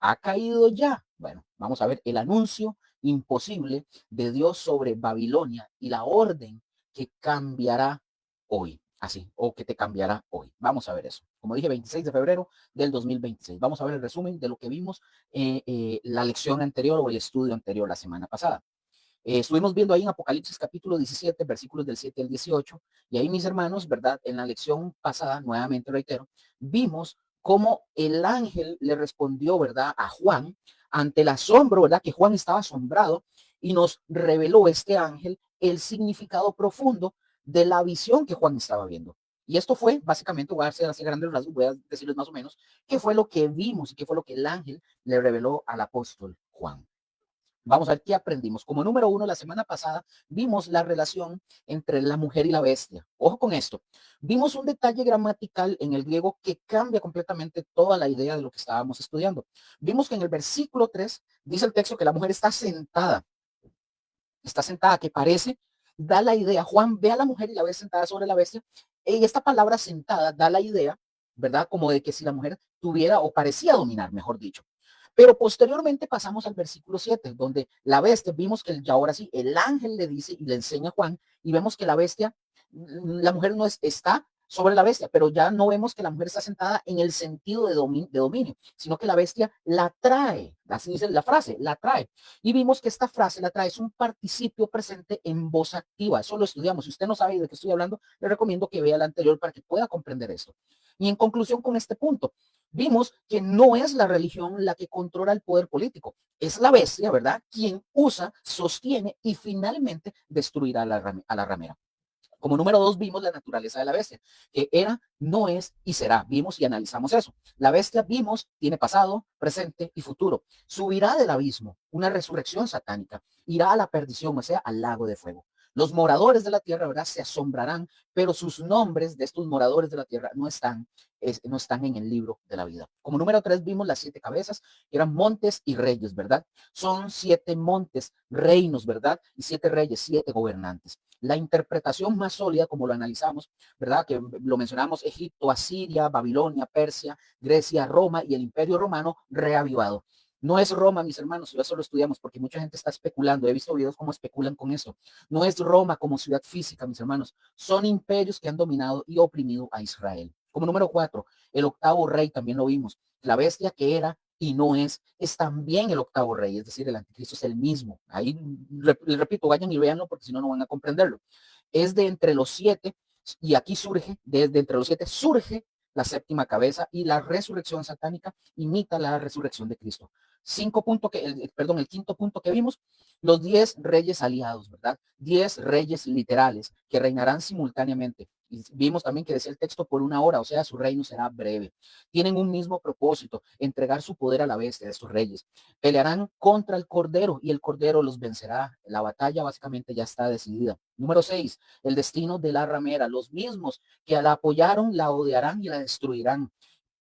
¿Ha caído ya? Bueno, vamos a ver el anuncio imposible de Dios sobre Babilonia y la orden que cambiará hoy. Así, o que te cambiará hoy. Vamos a ver eso. Como dije, 26 de febrero del 2026. Vamos a ver el resumen de lo que vimos la lección anterior o el estudio anterior la semana pasada. Estuvimos viendo ahí en Apocalipsis capítulo 17, versículos del 7 al 18, y ahí mis hermanos, ¿verdad? En la lección pasada, nuevamente reitero, vimos cómo el ángel le respondió, ¿verdad? A Juan ante el asombro, ¿verdad? Que Juan estaba asombrado y nos reveló este ángel el significado profundo de la visión que Juan estaba viendo. Y esto fue, básicamente, voy a hacer así grandes rasgos, voy a decirles más o menos qué fue lo que vimos y qué fue lo que el ángel le reveló al apóstol Juan. Vamos a ver qué aprendimos. Como número uno, la semana pasada vimos la relación entre la mujer y la bestia. Ojo con esto. Vimos un detalle gramatical en el griego que cambia completamente toda la idea de lo que estábamos estudiando. Vimos que en el versículo 3 dice el texto que la mujer está sentada, que parece, da la idea. Juan ve a la mujer y la ve sentada sobre la bestia. Y esta palabra sentada da la idea, ¿verdad? Como de que si la mujer tuviera o parecía dominar, mejor dicho. Pero posteriormente pasamos al versículo 7, donde la bestia, vimos que ya ahora sí, el ángel le dice y le enseña a Juan, y vemos que la bestia, la mujer no está sobre la bestia, pero ya no vemos que la mujer está sentada en el sentido de dominio, sino que la bestia la trae, así dice la frase, la trae. Y vimos que esta frase la trae es un participio presente en voz activa, eso lo estudiamos. Si usted no sabe de qué estoy hablando, le recomiendo que vea la anterior para que pueda comprender esto. Y en conclusión con este punto, vimos que no es la religión la que controla el poder político, es la bestia, ¿verdad? Quien usa, sostiene y finalmente destruirá a la ramera. Como número dos, vimos la naturaleza de la bestia, que era, no es y será. Vimos y analizamos eso. La bestia, vimos, tiene pasado, presente y futuro. Subirá del abismo, una resurrección satánica. Irá a la perdición, o sea, al lago de fuego. Los moradores de la tierra, ¿verdad? Se asombrarán, pero sus nombres de estos moradores de la tierra no están en el libro de la vida. Como número tres, vimos las 7 cabezas, que eran montes y reyes, ¿verdad? Son 7 montes, reinos, ¿verdad? Y 7 reyes, 7 gobernantes. La interpretación más sólida, como lo analizamos, ¿verdad? Que lo mencionamos, Egipto, Asiria, Babilonia, Persia, Grecia, Roma y el Imperio Romano reavivado. No es Roma, mis hermanos, eso lo estudiamos porque mucha gente está especulando. He visto videos cómo especulan con eso. No es Roma como ciudad física, mis hermanos. Son imperios que han dominado y oprimido a Israel. Como número 4, el octavo rey también lo vimos. La bestia que era y no es también el octavo rey, es decir, el anticristo es el mismo. Ahí, les repito, vayan y véanlo porque si no, no van a comprenderlo. Es de entre los 7 y aquí surge, desde entre los 7 surge la séptima cabeza y la resurrección satánica imita la resurrección de Cristo. El quinto punto que vimos, los 10 reyes aliados, ¿verdad? 10 reyes literales que reinarán simultáneamente. Y vimos también que decía el texto por 1 hora, o sea, su reino será breve. Tienen un mismo propósito, entregar su poder a la bestia de estos reyes. Pelearán contra el Cordero y el Cordero los vencerá. La batalla básicamente ya está decidida. Número 6, el destino de la ramera. Los mismos que la apoyaron la odiarán y la destruirán.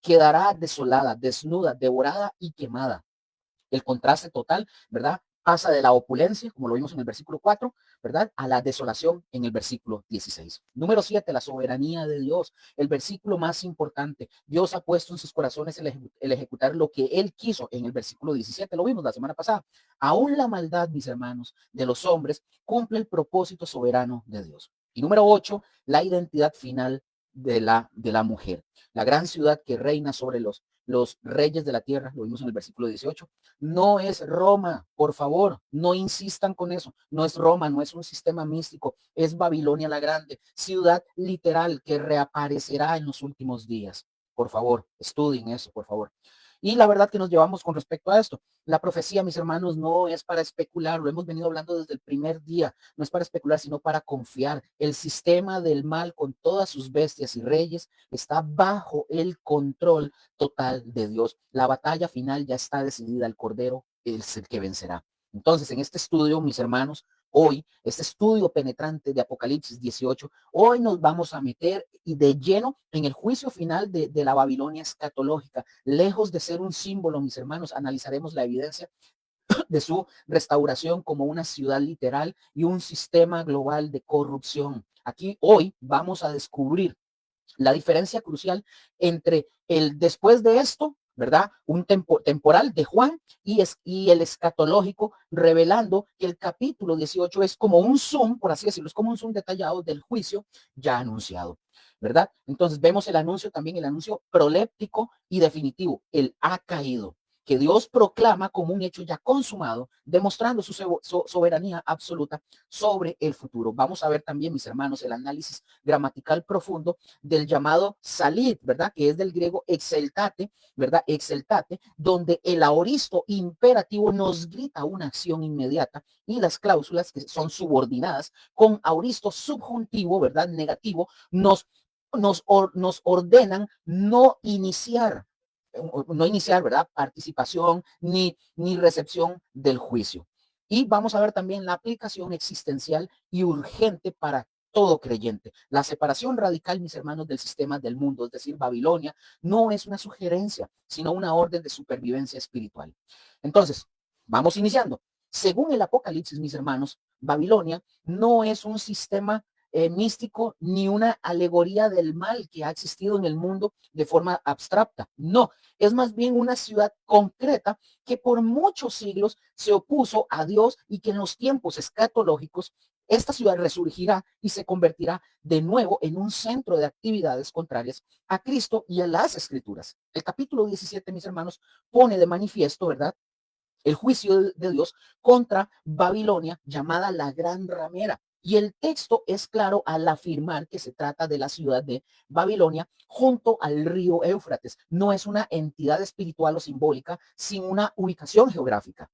Quedará desolada, desnuda, devorada y quemada. El contraste total, ¿verdad? Pasa de la opulencia, como lo vimos en el versículo 4, ¿verdad? A la desolación en el versículo 16. Número 7, la soberanía de Dios. El versículo más importante. Dios ha puesto en sus corazones el ejecutar lo que Él quiso en el versículo 17. Lo vimos la semana pasada. Aún la maldad, mis hermanos, de los hombres cumple el propósito soberano de Dios. Y número 8, la identidad final de la mujer. La gran ciudad que reina sobre los reyes de la tierra, lo vimos en el versículo 18, no es Roma, por favor, no insistan con eso, no es Roma, no es un sistema místico, es Babilonia la Grande, ciudad literal que reaparecerá en los últimos días. Por favor, estudien eso, por favor. Y la verdad que nos llevamos con respecto a esto. La profecía, mis hermanos, no es para especular, lo hemos venido hablando desde el primer día, no es para especular, sino para confiar. El sistema del mal con todas sus bestias y reyes está bajo el control total de Dios. La batalla final ya está decidida, el Cordero es el que vencerá. Entonces, en este estudio, mis hermanos, hoy, este estudio penetrante de Apocalipsis 18, hoy nos vamos a meter y de lleno en el juicio final de la Babilonia escatológica. Lejos de ser un símbolo, mis hermanos, analizaremos la evidencia de su restauración como una ciudad literal y un sistema global de corrupción. Aquí hoy vamos a descubrir la diferencia crucial entre el después de esto ¿verdad? Un temporal de Juan y el escatológico, revelando que el capítulo 18 es como un zoom, por así decirlo, es como un zoom detallado del juicio ya anunciado, ¿verdad? Entonces vemos el anuncio también, el anuncio proléptico y definitivo, el ha caído, que Dios proclama como un hecho ya consumado, demostrando su soberanía absoluta sobre el futuro. Vamos a ver también, mis hermanos, el análisis gramatical profundo del llamado salit, ¿verdad? Que es del griego exeltate, ¿verdad? Exeltate, donde el aoristo imperativo nos grita una acción inmediata y las cláusulas que son subordinadas con aoristo subjuntivo, ¿verdad? Negativo, nos ordenan no iniciar, ¿verdad? Participación ni recepción del juicio. Y vamos a ver también la aplicación existencial y urgente para todo creyente. La separación radical, mis hermanos, del sistema del mundo, es decir, Babilonia, no es una sugerencia, sino una orden de supervivencia espiritual. Entonces, vamos iniciando. Según el Apocalipsis, mis hermanos, Babilonia no es un sistema místico ni una alegoría del mal que ha existido en el mundo de forma abstracta. No, es más bien una ciudad concreta que por muchos siglos se opuso a Dios y que en los tiempos escatológicos esta ciudad resurgirá y se convertirá de nuevo en un centro de actividades contrarias a Cristo y a las Escrituras. El capítulo 17, mis hermanos, pone de manifiesto, ¿verdad? El juicio de Dios contra Babilonia, llamada la Gran Ramera. Y el texto es claro al afirmar que se trata de la ciudad de Babilonia junto al río Éufrates. No es una entidad espiritual o simbólica sin una ubicación geográfica.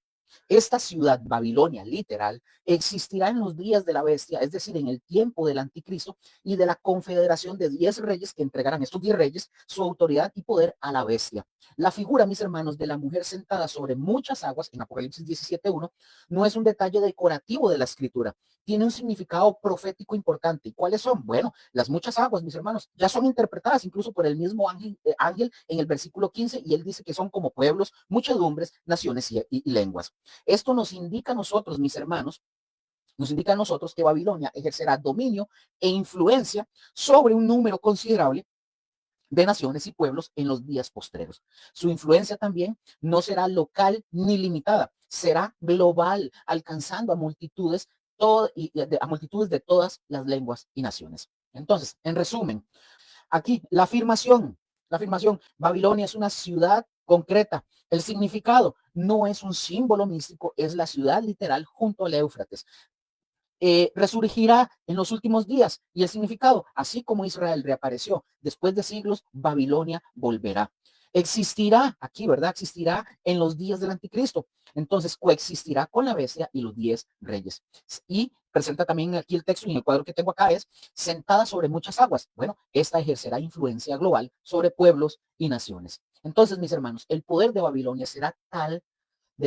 Esta ciudad, Babilonia, literal, existirá en los días de la bestia, es decir, en el tiempo del anticristo y de la confederación de 10 reyes que entregarán estos 10 reyes su autoridad y poder a la bestia. La figura, mis hermanos, de la mujer sentada sobre muchas aguas en Apocalipsis 17:1 no es un detalle decorativo de la escritura, tiene un significado profético importante. ¿Y cuáles son? Bueno, las muchas aguas, mis hermanos, ya son interpretadas incluso por el mismo ángel en el versículo 15 y él dice que son como pueblos, muchedumbres, naciones y lenguas. Esto nos indica a nosotros, mis hermanos, nos indica a nosotros que Babilonia ejercerá dominio e influencia sobre un número considerable de naciones y pueblos en los días postreros. Su influencia también no será local ni limitada, será global, alcanzando a multitudes, a multitudes de todas las lenguas y naciones. Entonces, en resumen, aquí la afirmación, Babilonia es una ciudad concreta. El significado no es un símbolo místico, es la ciudad literal junto al Éufrates. Resurgirá en los últimos días y el significado, así como Israel reapareció después de siglos, Babilonia volverá. Existirá aquí, ¿verdad? Existirá en los días del anticristo. Entonces coexistirá con la bestia y los 10 reyes. Y presenta también aquí el texto y en el cuadro que tengo acá es sentada sobre muchas aguas. Bueno, esta ejercerá influencia global sobre pueblos y naciones. Entonces, mis hermanos, el poder de Babilonia será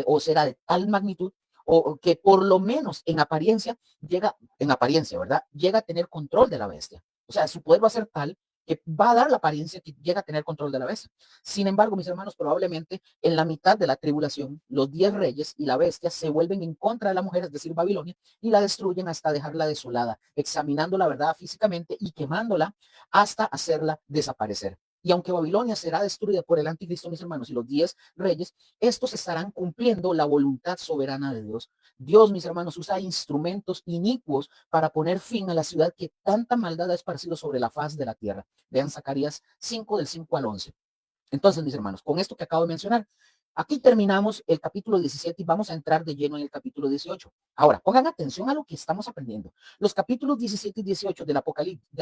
o será de tal magnitud o que por lo menos en apariencia, ¿verdad? Llega a tener control de la bestia. O sea, su poder va a ser tal que va a dar la apariencia que llega a tener control de la bestia. Sin embargo, mis hermanos, probablemente en la mitad de la tribulación, los 10 reyes y la bestia se vuelven en contra de la mujer, es decir, Babilonia, y la destruyen hasta dejarla desolada, examinando la verdad físicamente y quemándola hasta hacerla desaparecer. Y aunque Babilonia será destruida por el anticristo, mis hermanos, y los 10 reyes, estos estarán cumpliendo la voluntad soberana de Dios. Dios, mis hermanos, usa instrumentos inicuos para poner fin a la ciudad que tanta maldad ha esparcido sobre la faz de la tierra. Vean Zacarías 5 del 5 al 11. Entonces, mis hermanos, con esto que acabo de mencionar, aquí terminamos el capítulo 17 y vamos a entrar de lleno en el capítulo 18. Ahora, pongan atención a lo que estamos aprendiendo. Los capítulos 17 y 18 del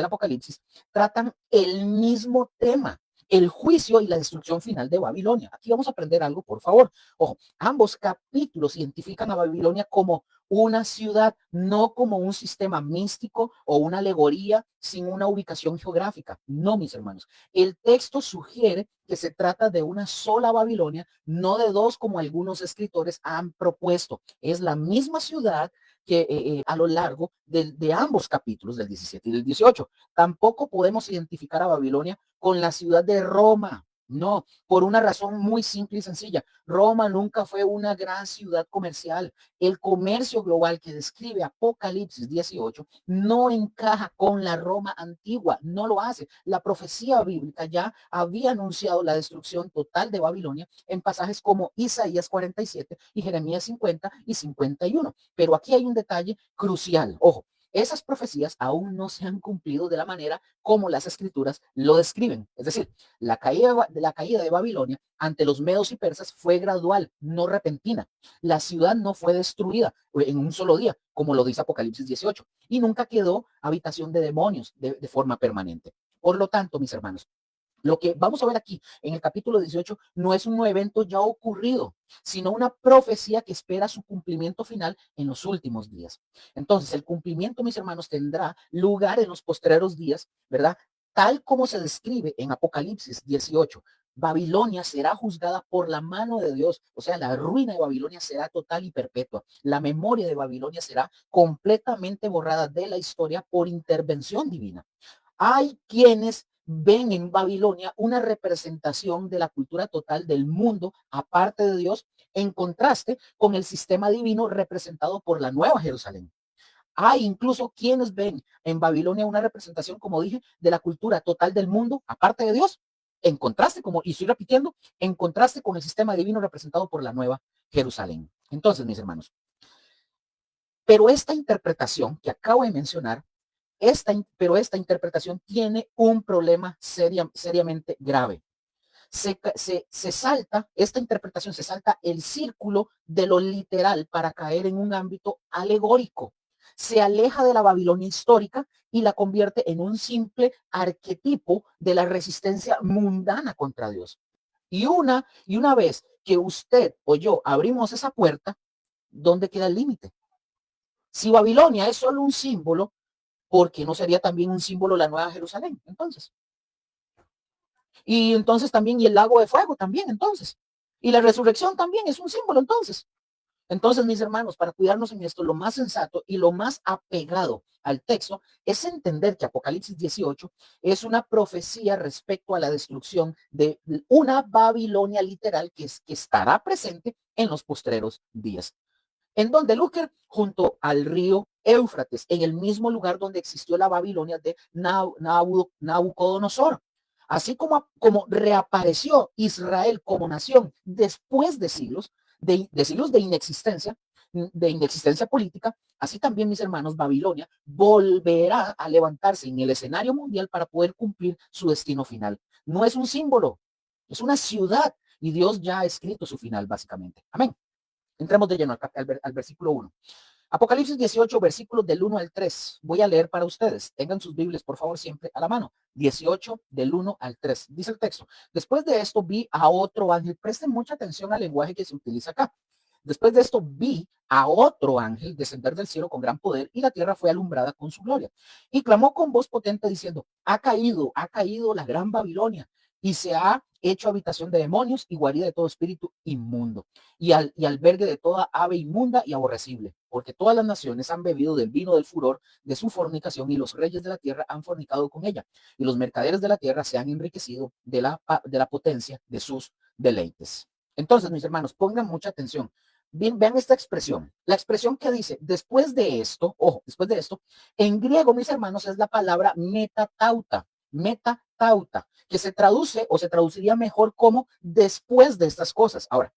Apocalipsis tratan el mismo tema, el juicio y la destrucción final de Babilonia. Aquí vamos a aprender algo, por favor. Ojo, ambos capítulos identifican a Babilonia como una ciudad, no como un sistema místico o una alegoría sin una ubicación geográfica. No, mis hermanos. El texto sugiere que se trata de una sola Babilonia, no de dos como algunos escritores han propuesto. Es la misma ciudad que a lo largo de ambos capítulos, del 17 y del 18. Tampoco podemos identificar a Babilonia con la ciudad de Roma. No, por una razón muy simple y sencilla. Roma nunca fue una gran ciudad comercial. El comercio global que describe Apocalipsis 18 no encaja con la Roma antigua, no lo hace. La profecía bíblica ya había anunciado la destrucción total de Babilonia en pasajes como Isaías 47 y Jeremías 50 y 51. Pero aquí hay un detalle crucial. Ojo, esas profecías aún no se han cumplido de la manera como las escrituras lo describen. Es decir, la caída de Babilonia ante los medos y persas fue gradual, no repentina. La ciudad no fue destruida en un solo día, como lo dice Apocalipsis 18, y nunca quedó habitación de demonios de forma permanente. Por lo tanto, mis hermanos, lo que vamos a ver aquí en el capítulo 18 no es un evento ya ocurrido, sino una profecía que espera su cumplimiento final en los últimos días. Entonces, el cumplimiento, mis hermanos, tendrá lugar en los postreros días, ¿verdad? Tal como se describe en Apocalipsis 18. Babilonia será juzgada por la mano de Dios, o sea, la ruina de Babilonia será total y perpetua. La memoria de Babilonia será completamente borrada de la historia por intervención divina. Hay quienes ven en Babilonia una representación de la cultura total del mundo, aparte de Dios, en contraste con el sistema divino representado por la Nueva Jerusalén. Hay incluso quienes ven en Babilonia una representación, como dije, de la cultura total del mundo, aparte de Dios, en contraste, como y estoy repitiendo, en contraste con el sistema divino representado por la Nueva Jerusalén. Entonces, mis hermanos, pero esta interpretación que acabo de mencionar pero esta interpretación tiene un problema seriamente grave. Esta interpretación se salta el círculo de lo literal para caer en un ámbito alegórico. Se aleja de la Babilonia histórica y la convierte en un simple arquetipo de la resistencia mundana contra Dios. Y una vez que usted o yo abrimos esa puerta, ¿dónde queda el límite? Si Babilonia es solo un símbolo, porque no sería también un símbolo la Nueva Jerusalén, entonces. Y entonces también, y el lago de fuego también, entonces. Y la resurrección también es un símbolo, entonces. Entonces, mis hermanos, para cuidarnos en esto, lo más sensato y lo más apegado al texto es entender que Apocalipsis 18 es una profecía respecto a la destrucción de una Babilonia literal que estará presente en los postreros días. ¿En donde Luker? Junto al río Éufrates, en el mismo lugar donde existió la Babilonia de Nabucodonosor. Así como reapareció Israel como nación después de siglos de inexistencia política, así también, mis hermanos, Babilonia volverá a levantarse en el escenario mundial para poder cumplir su destino final. No es un símbolo, es una ciudad y Dios ya ha escrito su final, básicamente. Amén. Entremos de lleno al versículo 1. Apocalipsis 18, versículos del 1 al 3. Voy a leer para ustedes. Tengan sus Biblias, por favor, siempre a la mano. 18 del 1 al 3. Dice el texto. Después de esto vi a otro ángel. Presten mucha atención al lenguaje que se utiliza acá. Después de esto vi a otro ángel descender del cielo con gran poder y la tierra fue alumbrada con su gloria. Y clamó con voz potente diciendo, ha caído la gran Babilonia y se ha hecho habitación de demonios y guarida de todo espíritu inmundo y albergue de toda ave inmunda y aborrecible, porque todas las naciones han bebido del vino del furor de su fornicación y los reyes de la tierra han fornicado con ella y los mercaderes de la tierra se han enriquecido de la potencia de sus deleites. Entonces, mis hermanos, pongan mucha atención. Bien, vean esta expresión. La expresión que dice, después de esto, ojo, después de esto, en griego, mis hermanos, es la palabra metatauta, que se traduce o se traduciría mejor como después de estas cosas. Ahora,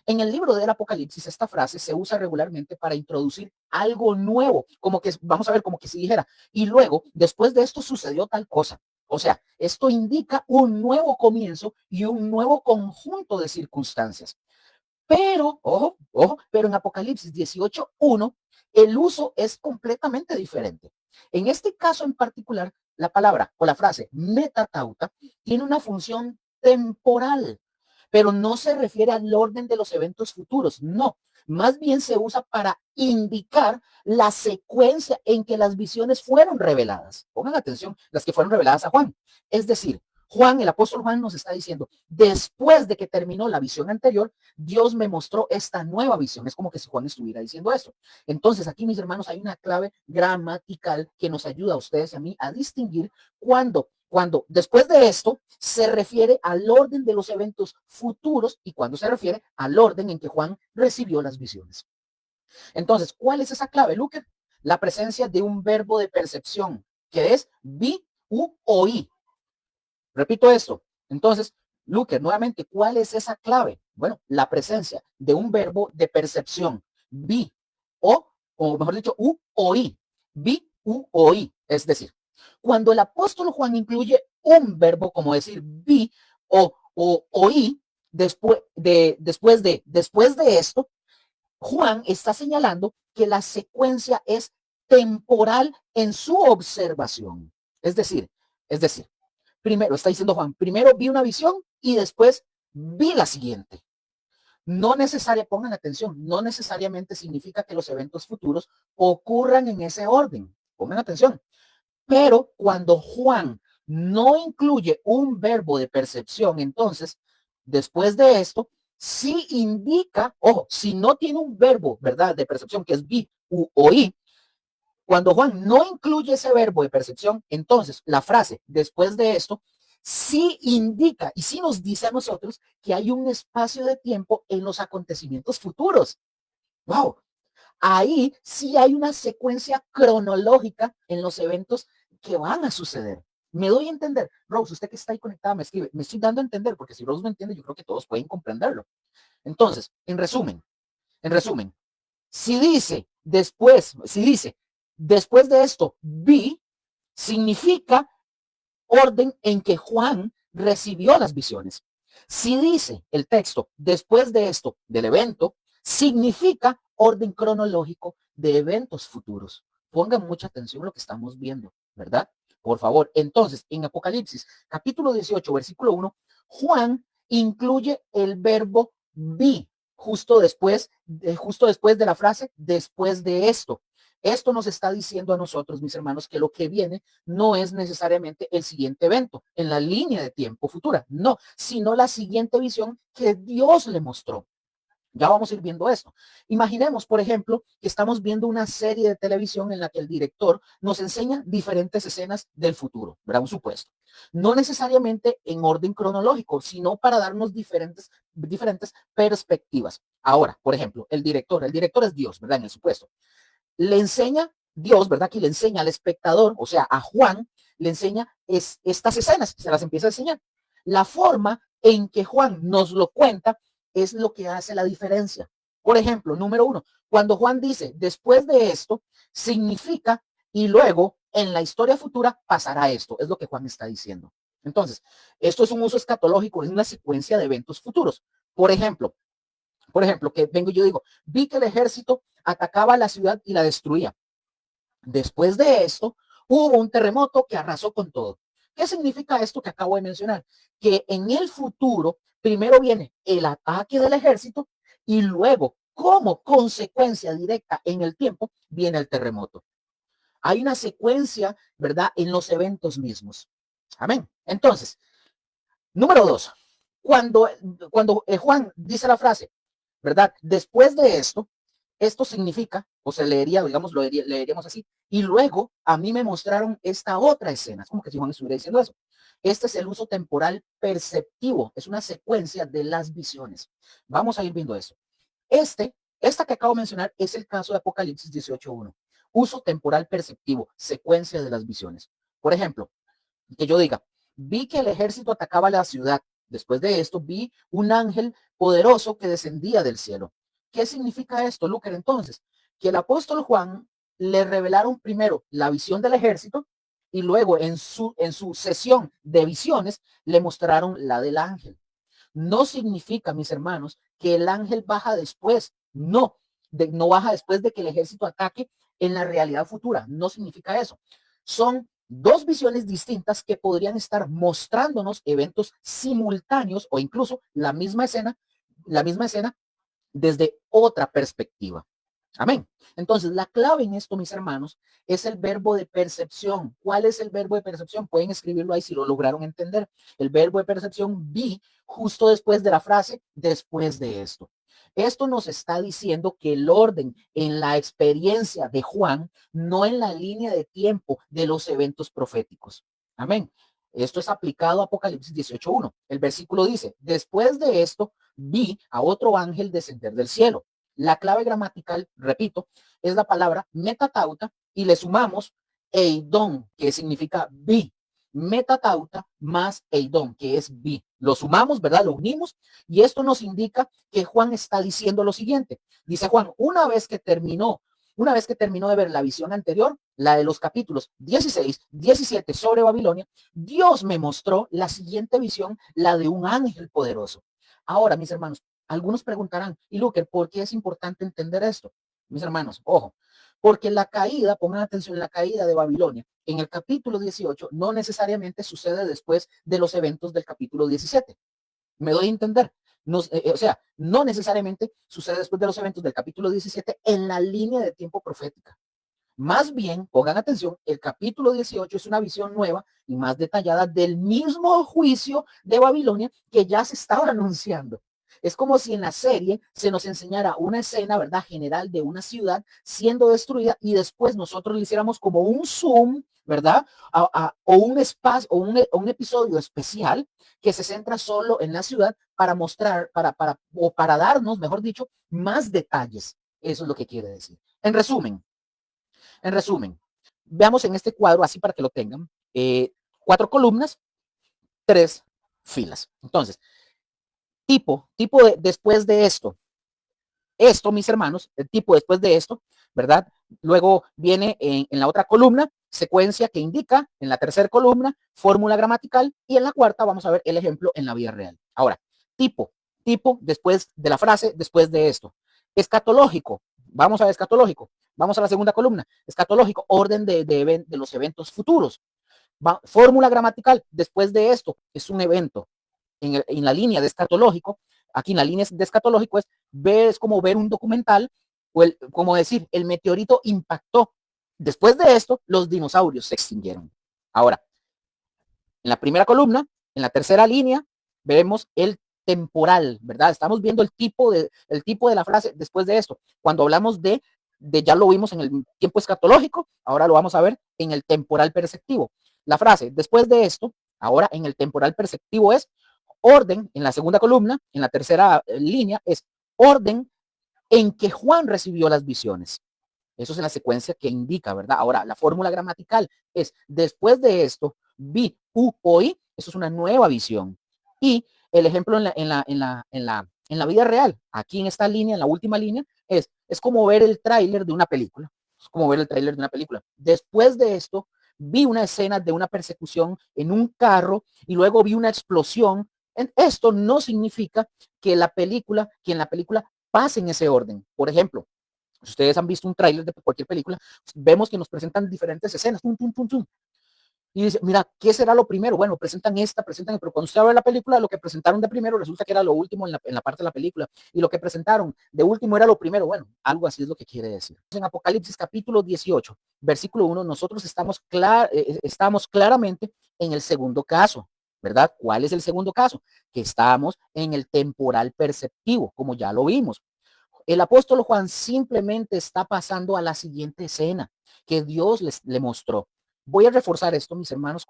en el libro del Apocalipsis, esta frase se usa regularmente para introducir algo nuevo, como que, vamos a ver, como que si dijera, y luego, después de esto sucedió tal cosa. O sea, esto indica un nuevo comienzo y un nuevo conjunto de circunstancias. Pero, ojo, ojo, pero en Apocalipsis 18:1, el uso es completamente diferente. En este caso en particular, la palabra o la frase metatauta tiene una función temporal, pero no se refiere al orden de los eventos futuros, no. Más bien se usa para indicar la secuencia en que las visiones fueron reveladas. Pongan atención, las que fueron reveladas a Juan. Es decir, Juan, el apóstol Juan nos está diciendo, después de que terminó la visión anterior, Dios me mostró esta nueva visión. Es como que si Juan estuviera diciendo eso. Entonces, aquí, mis hermanos, hay una clave gramatical que nos ayuda a ustedes y a mí a distinguir Cuando después de esto se refiere al orden de los eventos futuros y cuando se refiere al orden en que Juan recibió las visiones. Entonces, ¿cuál es esa clave, Luque? La presencia de un verbo de percepción, que es vi, u, oí. Repito esto. Entonces, Luque, nuevamente, ¿cuál es esa clave? Bueno, la presencia de un verbo de percepción, vi, o mejor dicho, u, oí. Vi, u, oí. Es decir, cuando el apóstol Juan incluye un verbo como decir vi o oí, después de esto, Juan está señalando que la secuencia es temporal en su observación. Es decir, primero está diciendo Juan, primero vi una visión y después vi la siguiente. No necesariamente, pongan atención, no necesariamente significa que los eventos futuros ocurran en ese orden. Pongan atención. Pero cuando Juan no incluye un verbo de percepción, entonces, después de esto, sí indica, ojo, si no tiene un verbo, ¿verdad?, de percepción, que es vi u oí, cuando Juan no incluye ese verbo de percepción, entonces la frase después de esto sí indica y sí nos dice a nosotros que hay un espacio de tiempo en los acontecimientos futuros. ¡Wow! Ahí sí hay una secuencia cronológica en los eventos que van a suceder. Me doy a entender. Rose, usted que está ahí conectada me escribe. Me estoy dando a entender porque si Rose no entiende, yo creo que todos pueden comprenderlo. Entonces, en resumen, si dice, después de esto, vi, significa orden en que Juan recibió las visiones. Si dice el texto, después de esto, del evento, significa orden cronológico de eventos futuros. Pongan mucha atención a lo que estamos viendo, ¿verdad? Por favor. Entonces, en Apocalipsis, capítulo 18, versículo 1, Juan incluye el verbo vi justo después de la frase, después de esto. Esto nos está diciendo a nosotros, mis hermanos, que lo que viene no es necesariamente el siguiente evento en la línea de tiempo futura, no, sino la siguiente visión que Dios le mostró. Ya vamos a ir viendo esto. Imaginemos, por ejemplo, que estamos viendo una serie de televisión en la que el director nos enseña diferentes escenas del futuro, ¿verdad? Un supuesto. No necesariamente en orden cronológico, sino para darnos diferentes perspectivas. Ahora, por ejemplo, el director es Dios, ¿verdad? En el supuesto. Le enseña Dios, ¿verdad? Que le enseña al espectador, o sea, a Juan, le enseña estas escenas, se las empieza a enseñar. La forma en que Juan nos lo cuenta es lo que hace la diferencia. Por ejemplo, número uno, cuando Juan dice, después de esto, significa, y luego en la historia futura pasará esto, es lo que Juan está diciendo. Entonces, esto es un uso escatológico, es una secuencia de eventos futuros. Por ejemplo, que vengo y yo digo, vi que el ejército atacaba la ciudad y la destruía. Después de esto, hubo un terremoto que arrasó con todo. ¿Qué significa esto que acabo de mencionar? Que en el futuro, primero viene el ataque del ejército y luego, como consecuencia directa en el tiempo, viene el terremoto. Hay una secuencia, ¿verdad?, en los eventos mismos. Amén. Entonces, número dos, cuando, cuando Juan dice la frase, ¿verdad? Después de esto significa, o se leería, digamos, leeríamos así, y luego a mí me mostraron esta otra escena, es como que si Juan estuviera diciendo eso. Este es el uso temporal perceptivo, es una secuencia de las visiones. Vamos a ir viendo eso. Esta que acabo de mencionar es el caso de Apocalipsis 18.1. Uso temporal perceptivo, secuencia de las visiones. Por ejemplo, que yo diga, vi que el ejército atacaba la ciudad. Después de esto, vi un ángel poderoso que descendía del cielo. ¿Qué significa esto, Lucas? Entonces, que el apóstol Juan le revelaron primero la visión del ejército y luego en su sesión de visiones le mostraron la del ángel. No significa, mis hermanos, que el ángel baja después. No, no baja después de que el ejército ataque en la realidad futura. No significa eso. Son dos visiones distintas que podrían estar mostrándonos eventos simultáneos o incluso la misma escena desde otra perspectiva. Amén. Entonces, la clave en esto, mis hermanos, es el verbo de percepción. ¿Cuál es el verbo de percepción? Pueden escribirlo ahí si lo lograron entender. El verbo de percepción, vi, justo después de la frase, después de esto. Esto nos está diciendo que el orden en la experiencia de Juan, no en la línea de tiempo de los eventos proféticos. Amén. Esto es aplicado a Apocalipsis 18:1. El versículo dice, después de esto vi a otro ángel descender del cielo. La clave gramatical, repito, es la palabra metatauta y le sumamos eidón, que significa vi. Metatauta más eidón, que es vi. Lo sumamos, ¿verdad? Lo unimos y esto nos indica que Juan está diciendo lo siguiente. Dice Juan, una vez que terminó de ver la visión anterior, la de los capítulos 16, 17 sobre Babilonia, Dios me mostró la siguiente visión, la de un ángel poderoso. Ahora, mis hermanos, algunos preguntarán, y Luker, ¿por qué es importante entender esto? Mis hermanos, ojo, porque la caída, pongan atención, la caída de Babilonia en el capítulo 18 no necesariamente sucede después de los eventos del capítulo 17. ¿Me doy a entender? O sea, no necesariamente sucede después de los eventos del capítulo 17 en la línea de tiempo profética. Más bien, pongan atención, el capítulo 18 es una visión nueva y más detallada del mismo juicio de Babilonia que ya se estaba anunciando. Es como si en la serie se nos enseñara una escena, ¿verdad? General de una ciudad siendo destruida y después nosotros le hiciéramos como un zoom, ¿verdad? O un espacio o un episodio especial que se centra solo en la ciudad para mostrar, o para darnos, mejor dicho, más detalles. Eso es lo que quiere decir. En resumen, veamos en este cuadro, así para que lo tengan, 4 columnas, 3 filas. Entonces, después de esto, mis hermanos, el tipo después de esto, ¿verdad? Luego viene en la otra columna, secuencia que indica, en la tercera columna, fórmula gramatical, y en la cuarta vamos a ver el ejemplo en la vida real. Ahora, tipo, después de la frase, después de esto. Escatológico, vamos a ver escatológico. Vamos a la segunda columna, escatológico, orden de los eventos futuros. Fórmula gramatical, después de esto, es un evento. En la línea de escatológico, aquí en la línea de escatológico es como ver un documental, como decir, el meteorito impactó. Después de esto, los dinosaurios se extinguieron. Ahora, en la primera columna, en la tercera línea, vemos el temporal, ¿verdad? Estamos viendo el tipo de la frase después de esto. Cuando hablamos ya lo vimos en el tiempo escatológico, ahora lo vamos a ver en el temporal perceptivo. La frase después de esto, ahora en el temporal perceptivo es orden, en la segunda columna, en la tercera línea, es orden en que Juan recibió las visiones. Eso es en la secuencia que indica, ¿verdad? Ahora, la fórmula gramatical es después de esto, vi, oí, eso es una nueva visión. Y el ejemplo en la vida real, aquí en esta línea, en la última línea, es como ver el tráiler de una película. Es como ver el tráiler de una película. Después de esto, vi una escena de una persecución en un carro y luego vi una explosión. Esto no significa que en la película pase en ese orden. Por ejemplo, si ustedes han visto un tráiler de cualquier película, vemos que nos presentan diferentes escenas, tum, tum, tum, tum. Y dice, mira, ¿qué será lo primero? Bueno, pero cuando usted ve la película, lo que presentaron de primero resulta que era lo último en la parte de la película. Y lo que presentaron de último era lo primero. Bueno, algo así es lo que quiere decir. En Apocalipsis capítulo 18, versículo 1, nosotros estamos claramente en el segundo caso, ¿verdad? ¿Cuál es el segundo caso? Que estamos en el temporal perceptivo, como ya lo vimos. El apóstol Juan simplemente está pasando a la siguiente escena que Dios le mostró. Voy a reforzar esto, mis hermanos,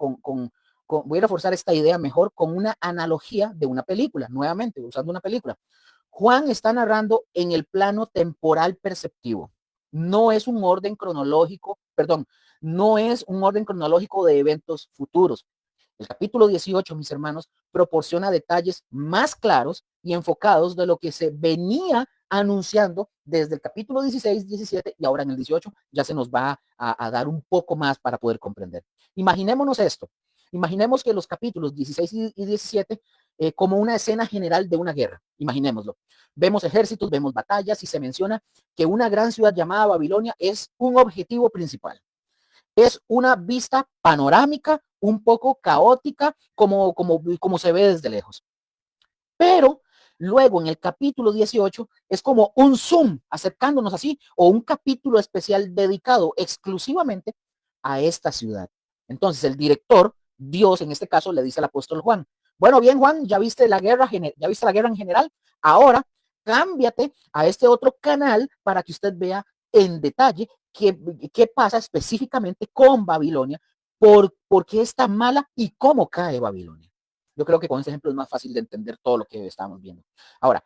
voy a reforzar esta idea mejor con una analogía de una película, nuevamente, usando una película. Juan está narrando en el plano temporal perceptivo. No es un orden cronológico, perdón, no es un orden cronológico de eventos futuros. El capítulo 18, mis hermanos, proporciona detalles más claros y enfocados de lo que se venía anunciando desde el capítulo 16, 17 y ahora en el 18 ya se nos va a dar un poco más para poder comprender. Imaginémonos esto. Imaginemos que los capítulos 16 y 17 como una escena general de una guerra. Imaginémoslo. Vemos ejércitos, vemos batallas y se menciona que una gran ciudad llamada Babilonia es un objetivo principal. Es una vista panorámica, un poco caótica, como se ve desde lejos. Pero luego en el capítulo 18 es como un zoom, acercándonos así, o un capítulo especial dedicado exclusivamente a esta ciudad. Entonces el director, Dios en este caso, le dice al apóstol Juan, bueno, bien Juan, ya viste la guerra en general, ahora cámbiate a este otro canal para que usted vea en detalle qué pasa específicamente con Babilonia, por qué está mala y cómo cae Babilonia. Yo creo que con este ejemplo es más fácil de entender todo lo que estamos viendo. Ahora,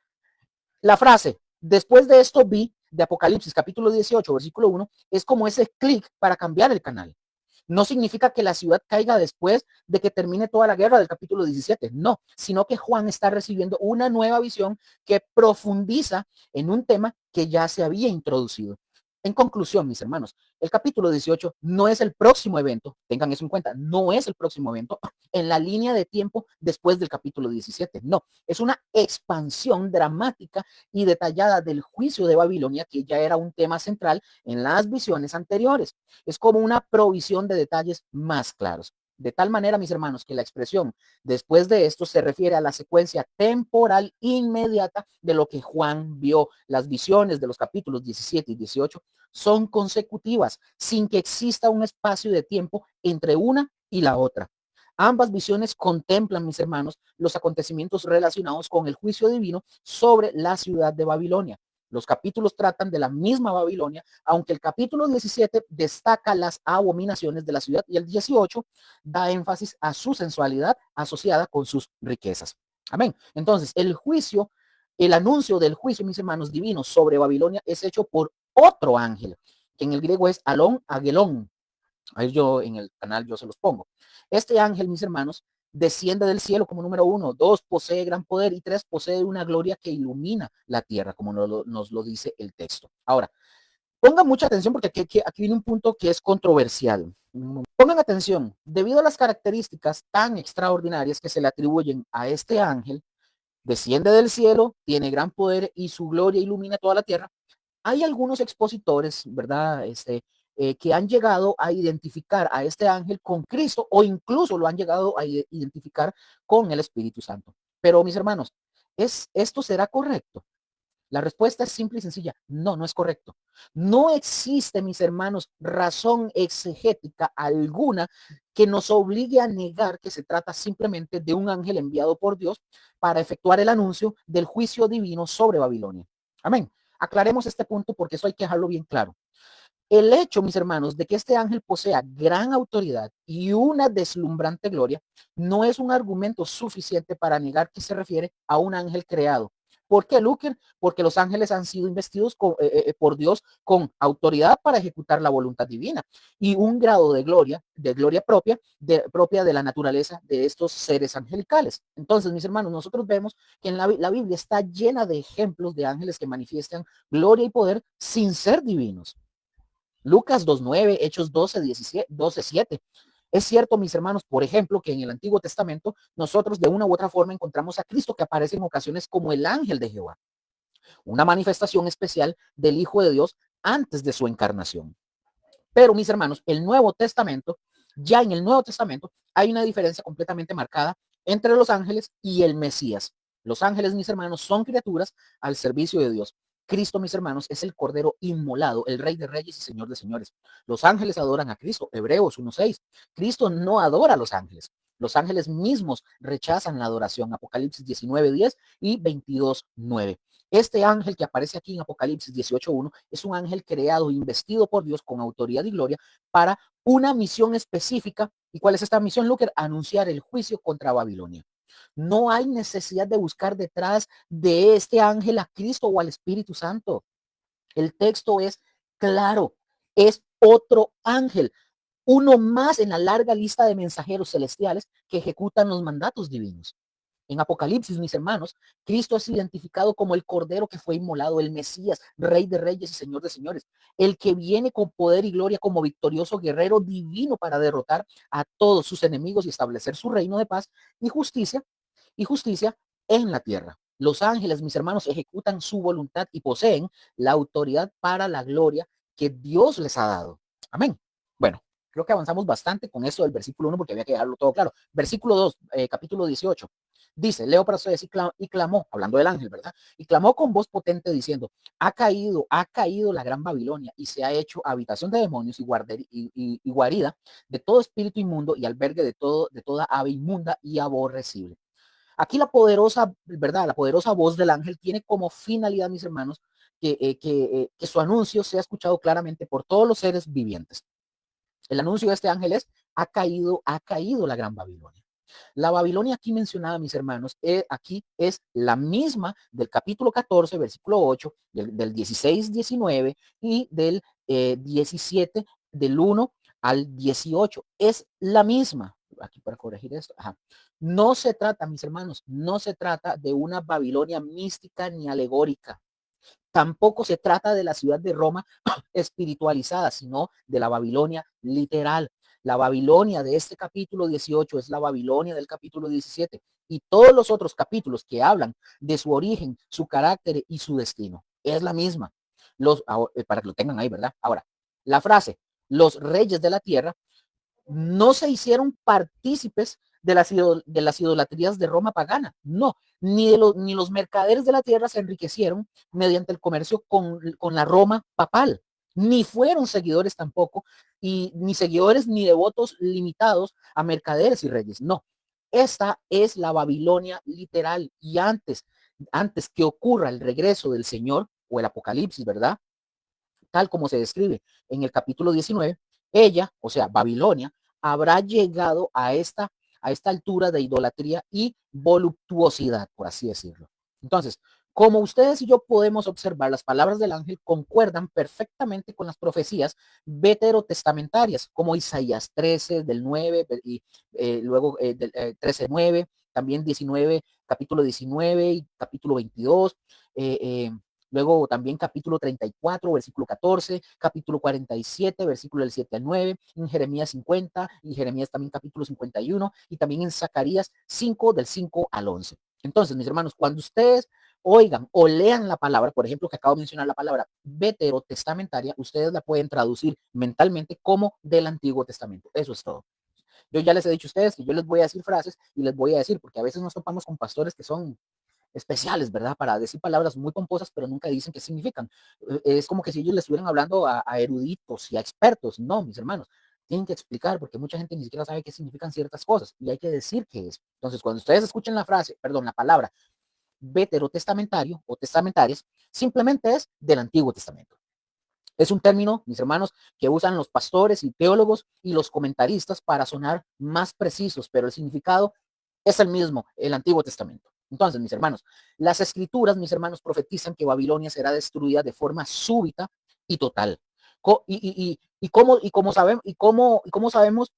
la frase, después de esto vi, de Apocalipsis capítulo 18, versículo 1, es como ese clic para cambiar el canal. No significa que la ciudad caiga después de que termine toda la guerra del capítulo 17, no, sino que Juan está recibiendo una nueva visión que profundiza en un tema que ya se había introducido. En conclusión, mis hermanos, el capítulo 18 no es el próximo evento, tengan eso en cuenta, no es el próximo evento en la línea de tiempo después del capítulo 17, no, es una expansión dramática y detallada del juicio de Babilonia, que ya era un tema central en las visiones anteriores. Es como una provisión de detalles más claros. De tal manera, mis hermanos, que la expresión después de esto se refiere a la secuencia temporal inmediata de lo que Juan vio. Las visiones de los capítulos 17 y 18 son consecutivas, sin que exista un espacio de tiempo entre una y la otra. Ambas visiones contemplan, mis hermanos, los acontecimientos relacionados con el juicio divino sobre la ciudad de Babilonia. Los capítulos tratan de la misma Babilonia, aunque el capítulo 17 destaca las abominaciones de la ciudad y el 18 da énfasis a su sensualidad asociada con sus riquezas. Amén. Entonces, el juicio, el anuncio del juicio, mis hermanos, divinos sobre Babilonia es hecho por otro ángel, que en el griego es Alon Agelón. Ahí yo en el canal yo se los pongo. Este ángel, mis hermanos, desciende del cielo como número 1, 2, posee gran poder y 3, posee una gloria que ilumina la tierra, como nos lo dice el texto. Ahora, pongan mucha atención porque aquí viene un punto que es controversial. Pongan atención, debido a las características tan extraordinarias que se le atribuyen a este ángel, desciende del cielo, tiene gran poder y su gloria ilumina toda la tierra. Hay algunos expositores, ¿verdad? Que han llegado a identificar a este ángel con Cristo o incluso lo han llegado a identificar con el Espíritu Santo. Pero mis hermanos, ¿esto será correcto? La respuesta es simple y sencilla. No, no es correcto. No existe, mis hermanos, razón exegética alguna que nos obligue a negar que se trata simplemente de un ángel enviado por Dios para efectuar el anuncio del juicio divino sobre Babilonia. Amén. Aclaremos este punto porque eso hay que dejarlo bien claro. El hecho, mis hermanos, de que este ángel posea gran autoridad y una deslumbrante gloria no es un argumento suficiente para negar que se refiere a un ángel creado. ¿Por qué, Luker? Porque los ángeles han sido investidos por Dios con autoridad para ejecutar la voluntad divina y un grado de gloria propia de la naturaleza de estos seres angelicales. Entonces, mis hermanos, nosotros vemos que en la Biblia está llena de ejemplos de ángeles que manifiestan gloria y poder sin ser divinos. Lucas 2.9, Hechos 12.7. Es cierto, mis hermanos, por ejemplo, que en el Antiguo Testamento nosotros de una u otra forma encontramos a Cristo que aparece en ocasiones como el ángel de Jehová, una manifestación especial del Hijo de Dios antes de su encarnación. Pero, mis hermanos, ya en el Nuevo Testamento hay una diferencia completamente marcada entre los ángeles y el Mesías. Los ángeles, mis hermanos, son criaturas al servicio de Dios. Cristo, mis hermanos, es el Cordero inmolado, el Rey de Reyes y Señor de Señores. Los ángeles adoran a Cristo, Hebreos 1.6. Cristo no adora a los ángeles. Los ángeles mismos rechazan la adoración, Apocalipsis 19.10 y 22.9. Este ángel que aparece aquí en Apocalipsis 18.1 es un ángel creado, investido por Dios con autoridad y gloria para una misión específica. ¿Y cuál es esta misión, Luker? Anunciar el juicio contra Babilonia. No hay necesidad de buscar detrás de este ángel a Cristo o al Espíritu Santo. El texto es claro, es otro ángel, uno más en la larga lista de mensajeros celestiales que ejecutan los mandatos divinos. En Apocalipsis, mis hermanos, Cristo es identificado como el Cordero que fue inmolado, el Mesías, Rey de Reyes y Señor de Señores, el que viene con poder y gloria como victorioso guerrero divino para derrotar a todos sus enemigos y establecer su reino de paz y justicia en la tierra. Los ángeles, mis hermanos, ejecutan su voluntad y poseen la autoridad para la gloria que Dios les ha dado. Amén. Bueno, creo que avanzamos bastante con esto del versículo 1 porque había que dejarlo todo claro. Versículo 2, capítulo 18. Dice, leo para ustedes y clamó, hablando del ángel, ¿verdad? Y clamó con voz potente diciendo, ha caído la gran Babilonia y se ha hecho habitación de demonios y guarida de todo espíritu inmundo y albergue de toda ave inmunda y aborrecible. Aquí la poderosa, ¿verdad? La poderosa voz del ángel tiene como finalidad, mis hermanos, que su anuncio sea escuchado claramente por todos los seres vivientes. El anuncio de este ángel es ha caído la Gran Babilonia. La Babilonia aquí mencionada, mis hermanos, aquí es la misma del capítulo 14, versículo 8, del 16, 19 y del 17, del 1 al 18. Es la misma. Aquí para corregir esto. Ajá. No se trata, mis hermanos, no se trata de una Babilonia mística ni alegórica. Tampoco se trata de la ciudad de Roma espiritualizada, sino de la Babilonia literal. La Babilonia de este capítulo 18 es la Babilonia del capítulo 17 y todos los otros capítulos que hablan de su origen, su carácter y su destino. Es la misma. Para que lo tengan ahí, ¿verdad? Ahora, la frase, los reyes de la tierra no se hicieron partícipes de las idolatrías de Roma pagana, no, ni los mercaderes de la tierra se enriquecieron mediante el comercio con la Roma papal, ni fueron seguidores tampoco, y ni seguidores ni devotos limitados a mercaderes y reyes, no. Esta es la Babilonia literal y antes que ocurra el regreso del Señor o el Apocalipsis, ¿verdad? Tal como se describe en el capítulo 19, ella, o sea, Babilonia, habrá llegado a esta altura de idolatría y voluptuosidad, por así decirlo. Entonces, como ustedes y yo podemos observar, las palabras del ángel concuerdan perfectamente con las profecías veterotestamentarias, como Isaías 13, del 9, y luego del 13, 9, también 19, capítulo 19 y capítulo 22, eh, eh, luego también capítulo 34, versículo 14, capítulo 47, versículo del 7 al 9, en Jeremías 50 y Jeremías también capítulo 51 y también en Zacarías 5 del 5 al 11. Entonces, mis hermanos, cuando ustedes oigan o lean la palabra, por ejemplo, que acabo de mencionar la palabra veterotestamentaria, ustedes la pueden traducir mentalmente como del Antiguo Testamento. Eso es todo. Yo ya les he dicho a ustedes que yo les voy a decir frases y les voy a decir, porque a veces nos topamos con pastores que son especiales, ¿verdad? Para decir palabras muy pomposas, pero nunca dicen qué significan. Es como que si ellos le estuvieran hablando a eruditos y a expertos. No, mis hermanos, tienen que explicar porque mucha gente ni siquiera sabe qué significan ciertas cosas y hay que decir qué es. Entonces, cuando ustedes escuchen la frase, perdón, la palabra veterotestamentario o testamentarias, simplemente es del Antiguo Testamento. Es un término, mis hermanos, que usan los pastores y teólogos y los comentaristas para sonar más precisos, pero el significado es el mismo, el Antiguo Testamento. Entonces, mis hermanos, las escrituras, mis hermanos, profetizan que Babilonia será destruida de forma súbita y total. ¿Cómo sabemos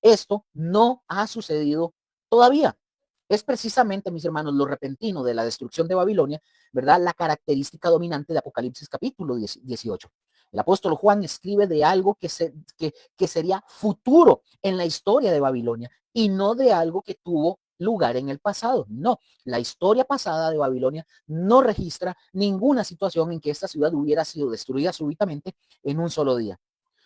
esto no ha sucedido todavía? Es precisamente, mis hermanos, lo repentino de la destrucción de Babilonia, ¿verdad? La característica dominante de Apocalipsis capítulo 18. El apóstol Juan escribe de algo que sería futuro en la historia de Babilonia y no de algo que tuvo lugar en el pasado. No, la historia pasada de Babilonia no registra ninguna situación en que esta ciudad hubiera sido destruida súbitamente en un solo día.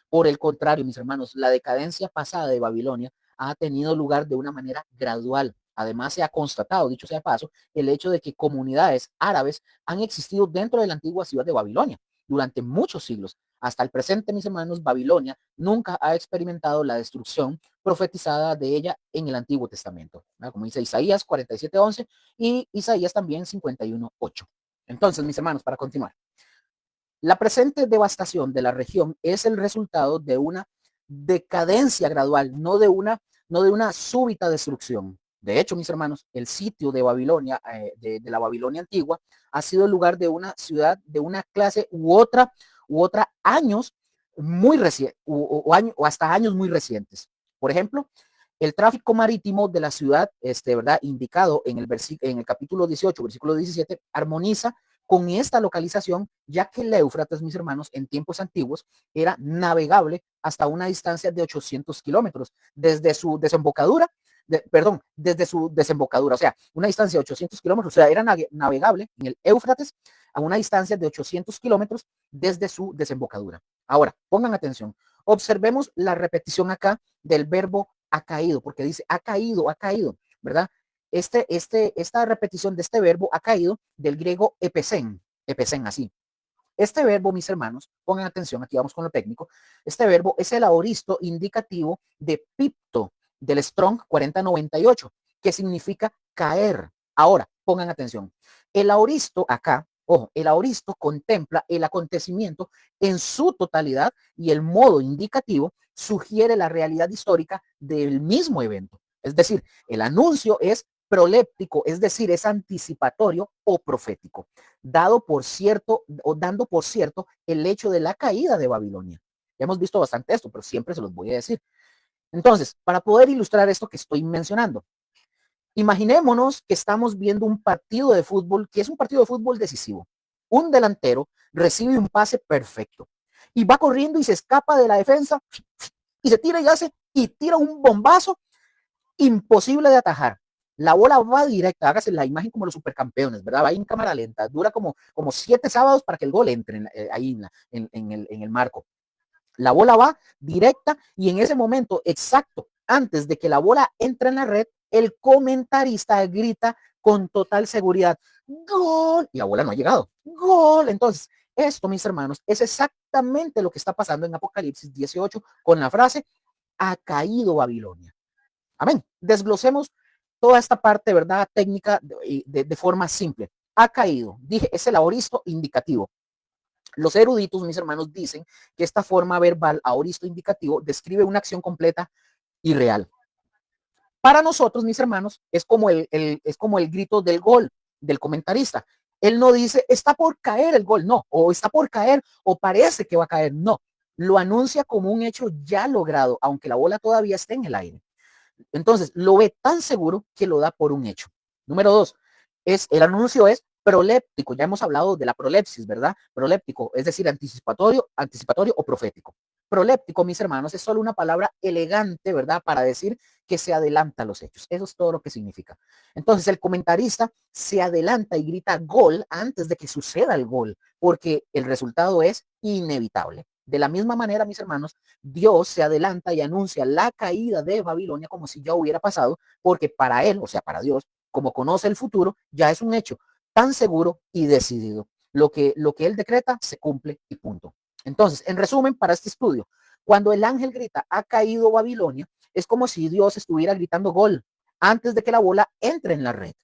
Por el contrario, mis hermanos, la decadencia pasada de Babilonia ha tenido lugar de una manera gradual. Además, se ha constatado, dicho sea de paso, el hecho de que comunidades árabes han existido dentro de la antigua ciudad de Babilonia durante muchos siglos. Hasta el presente, mis hermanos, Babilonia nunca ha experimentado la destrucción profetizada de ella en el Antiguo Testamento, ¿verdad? Como dice Isaías 47:11 y Isaías también 51:8. Entonces, mis hermanos, para continuar, la presente devastación de la región es el resultado de una decadencia gradual, no de una súbita destrucción. De hecho, mis hermanos, el sitio de Babilonia, de la Babilonia antigua, ha sido el lugar de una ciudad de una clase u otra años muy recientes, o hasta años muy recientes. Por ejemplo, el tráfico marítimo de la ciudad, ¿verdad? Indicado en el capítulo 18, versículo 17, armoniza con esta localización, ya que el Éufrates, mis hermanos, en tiempos antiguos era navegable hasta una distancia de 800 kilómetros desde su desembocadura, o sea, una distancia de 800 kilómetros, o sea, era navegable en el Éufrates a una distancia de 800 kilómetros desde su desembocadura. Ahora, pongan atención, observemos la repetición acá del verbo ha caído, porque dice ha caído, ¿verdad? Esta repetición de este verbo ha caído del griego epesen así. Este verbo, mis hermanos, pongan atención, aquí vamos con lo técnico. Este verbo es el aoristo indicativo de pipto del Strong 4098, que significa caer. Ahora, pongan atención. El aoristo acá, ojo, el aoristo contempla el acontecimiento en su totalidad y el modo indicativo sugiere la realidad histórica del mismo evento. Es decir, el anuncio es proléptico, es decir, es anticipatorio o profético, dado por cierto o dando por cierto el hecho de la caída de Babilonia. Ya hemos visto bastante esto, pero siempre se los voy a decir. Entonces, para poder ilustrar esto que estoy mencionando, imaginémonos que estamos viendo un partido de fútbol, que es un partido de fútbol decisivo. Un delantero recibe un pase perfecto y va corriendo y se escapa de la defensa y se tira y hace y tira un bombazo imposible de atajar. La bola va directa, hágase la imagen como los supercampeones, ¿verdad? Va en cámara lenta, dura como 7 sábados para que el gol entre ahí en el marco. La bola va directa y en ese momento exacto, antes de que la bola entre en la red, el comentarista grita con total seguridad, ¡gol! Y la bola no ha llegado, ¡gol! Entonces, esto, mis hermanos, es exactamente lo que está pasando en Apocalipsis 18 con la frase, ha caído Babilonia. Amén. Desglosemos toda esta parte, ¿verdad? Técnica de forma simple. Ha caído. Dije, es el aoristo indicativo. Los eruditos, mis hermanos, dicen que esta forma verbal, aoristo indicativo, describe una acción completa y real. Para nosotros, mis hermanos, es como el grito del gol del comentarista. Él no dice, está por caer el gol, no, o está por caer, o parece que va a caer, no. Lo anuncia como un hecho ya logrado, aunque la bola todavía esté en el aire. Entonces, lo ve tan seguro que lo da por un hecho. Número 2, el anuncio es proléptico. Ya hemos hablado de la prolepsis, ¿verdad? Proléptico, es decir, anticipatorio o profético. Proléptico, mis hermanos, es solo una palabra elegante, ¿verdad? Para decir que se adelanta a los hechos. Eso es todo lo que significa. Entonces, el comentarista se adelanta y grita gol antes de que suceda el gol, porque el resultado es inevitable. De la misma manera, mis hermanos, Dios se adelanta y anuncia la caída de Babilonia como si ya hubiera pasado, porque para él, o sea, para Dios, como conoce el futuro, ya es un hecho tan seguro y decidido. Lo que él decreta se cumple y punto. Entonces, en resumen, para este estudio, cuando el ángel grita, ha caído Babilonia, es como si Dios estuviera gritando gol antes de que la bola entre en la red.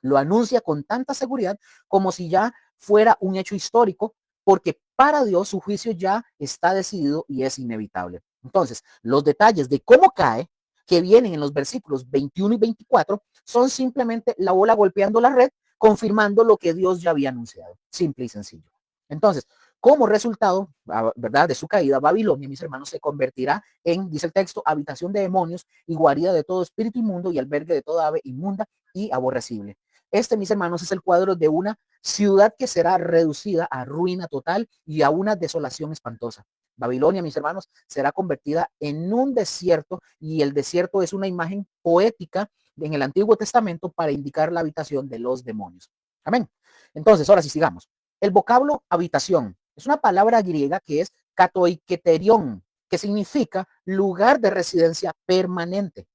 Lo anuncia con tanta seguridad como si ya fuera un hecho histórico, porque para Dios su juicio ya está decidido y es inevitable. Entonces, los detalles de cómo cae, que vienen en los versículos 21 y 24, son simplemente la bola golpeando la red, confirmando lo que Dios ya había anunciado. Simple y sencillo. Entonces, como resultado, ¿verdad?, de su caída, Babilonia, mis hermanos, se convertirá en, dice el texto, habitación de demonios y guarida de todo espíritu inmundo y albergue de toda ave inmunda y aborrecible. Este, mis hermanos, es el cuadro de una ciudad que será reducida a ruina total y a una desolación espantosa. Babilonia, mis hermanos, será convertida en un desierto y el desierto es una imagen poética en el Antiguo Testamento para indicar la habitación de los demonios. Amén. Entonces, ahora sí sigamos. El vocablo habitación es una palabra griega que es katoiketerion, que significa lugar de residencia permanente.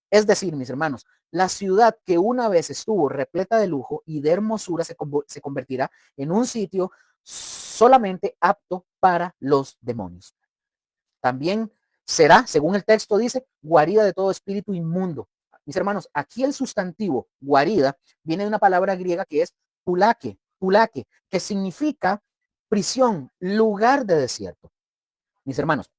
Es decir, mis hermanos, la ciudad que una vez estuvo repleta de lujo y de hermosura se convertirá en un sitio solamente apto para los demonios. También será, según el texto dice, guarida de todo espíritu inmundo. Mis hermanos, aquí el sustantivo guarida viene de una palabra griega que es pulaque, que significa prisión, lugar de desierto. Mis hermanos,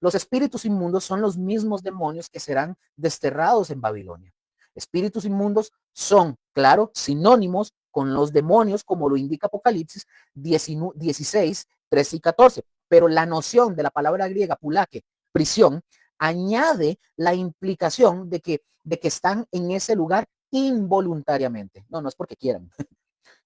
los espíritus inmundos son los mismos demonios que serán desterrados en Babilonia. Espíritus inmundos son, claro, sinónimos con los demonios, como lo indica Apocalipsis 16, 13 y 14. Pero la noción de la palabra griega pulaque, prisión, añade la implicación de que están en ese lugar involuntariamente. No es porque quieran.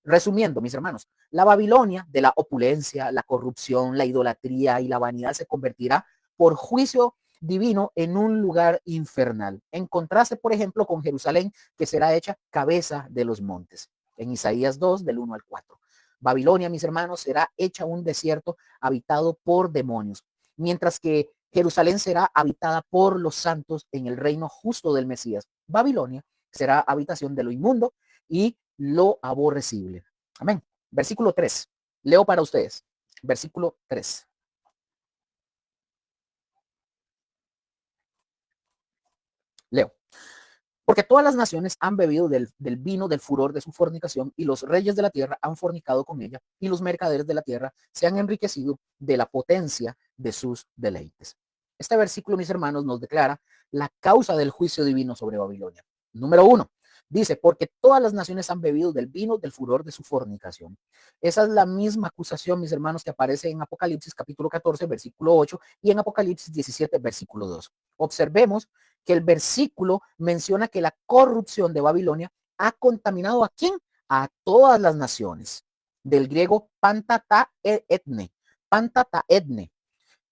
Resumiendo, mis hermanos, la Babilonia de la opulencia, la corrupción, la idolatría y la vanidad se convertirá por juicio divino en un lugar infernal. En contraste, por ejemplo, con Jerusalén, que será hecha cabeza de los montes. En Isaías 2, del 1 al 4. Babilonia, mis hermanos, será hecha un desierto habitado por demonios, mientras que Jerusalén será habitada por los santos en el reino justo del Mesías. Babilonia será habitación de lo inmundo y lo aborrecible. Amén. Versículo 3. Leo para ustedes. Versículo 3. Leo. Porque todas las naciones han bebido del vino del furor de su fornicación, y los reyes de la tierra han fornicado con ella, y los mercaderes de la tierra se han enriquecido de la potencia de sus deleites. Este versículo, mis hermanos, nos declara la causa del juicio divino sobre Babilonia. Número 1, dice, porque todas las naciones han bebido del vino del furor de su fornicación. Esa es la misma acusación, mis hermanos, que aparece en Apocalipsis capítulo 14, versículo 8 y en Apocalipsis 17, versículo 2. Observemos que el versículo menciona que la corrupción de Babilonia ha contaminado ¿a quién? A todas las naciones. Del griego pantata etne. Pantata etne.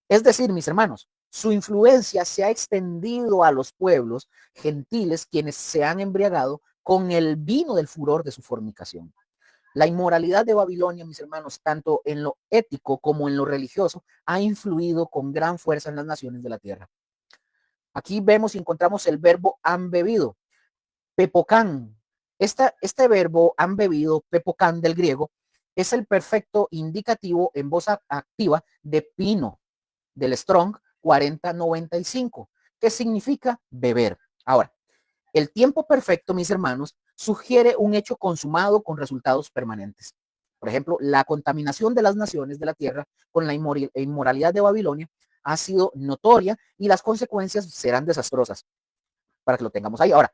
Es decir, mis hermanos, su influencia se ha extendido a los pueblos gentiles quienes se han embriagado con el vino del furor de su fornicación. La inmoralidad de Babilonia, mis hermanos, tanto en lo ético como en lo religioso, ha influido con gran fuerza en las naciones de la tierra. Aquí vemos y encontramos el verbo han bebido, pepocán. Este verbo han bebido, pepocán del griego, es el perfecto indicativo en voz activa de pino, del Strong 4095, que significa beber. Ahora, el tiempo perfecto, mis hermanos, sugiere un hecho consumado con resultados permanentes. Por ejemplo, la contaminación de las naciones de la tierra con la inmoralidad de Babilonia ha sido notoria y las consecuencias serán desastrosas, para que lo tengamos ahí. Ahora,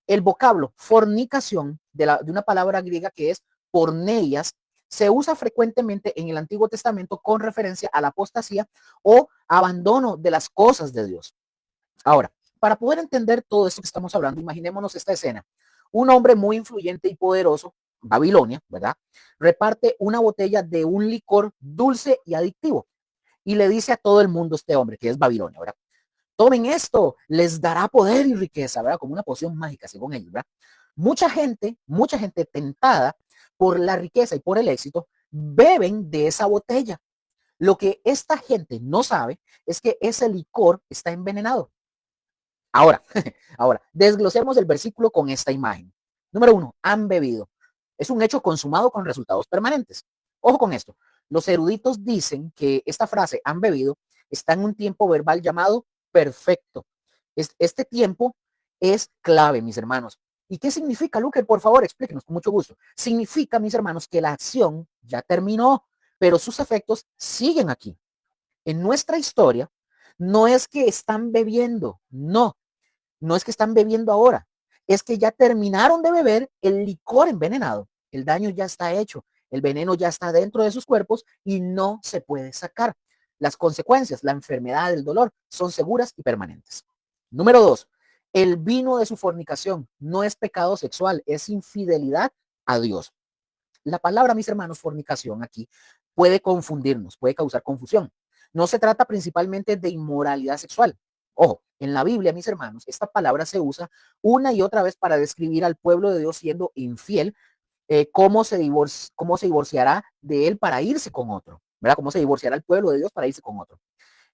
el vocablo fornicación de una palabra griega que es porneias se usa frecuentemente en el Antiguo Testamento con referencia a la apostasía o abandono de las cosas de Dios. Ahora, para poder entender todo esto que estamos hablando, imaginémonos esta escena. Un hombre muy influyente y poderoso, Babilonia, ¿verdad? Reparte una botella de un licor dulce y adictivo y le dice a todo el mundo este hombre, que es Babilonia, ¿verdad? Tomen esto, les dará poder y riqueza, ¿verdad? Como una poción mágica, según ellos, ¿verdad? Mucha gente tentada por la riqueza y por el éxito, beben de esa botella. Lo que esta gente no sabe es que ese licor está envenenado. Ahora, ahora, desglosemos el versículo con esta imagen. Número 1, han bebido. Es un hecho consumado con resultados permanentes. Ojo con esto. Los eruditos dicen que esta frase, han bebido, está en un tiempo verbal llamado perfecto. Este tiempo es clave, mis hermanos. ¿Y qué significa, Luque? Por favor, explíquenos con mucho gusto. Significa, mis hermanos, que la acción ya terminó, pero sus efectos siguen aquí. En nuestra historia, no es que están bebiendo, no es que están bebiendo ahora, es que ya terminaron de beber el licor envenenado. El daño ya está hecho, el veneno ya está dentro de sus cuerpos y no se puede sacar. Las consecuencias, la enfermedad, el dolor, son seguras y permanentes. Número 2, el vino de su fornicación no es pecado sexual, es infidelidad a Dios. La palabra, mis hermanos, fornicación aquí puede confundirnos, puede causar confusión. No se trata principalmente de inmoralidad sexual. Ojo, en la Biblia, mis hermanos, esta palabra se usa una y otra vez para describir al pueblo de Dios siendo infiel, cómo se divorciará de él para irse con otro, ¿verdad? Cómo se divorciará el pueblo de Dios para irse con otro.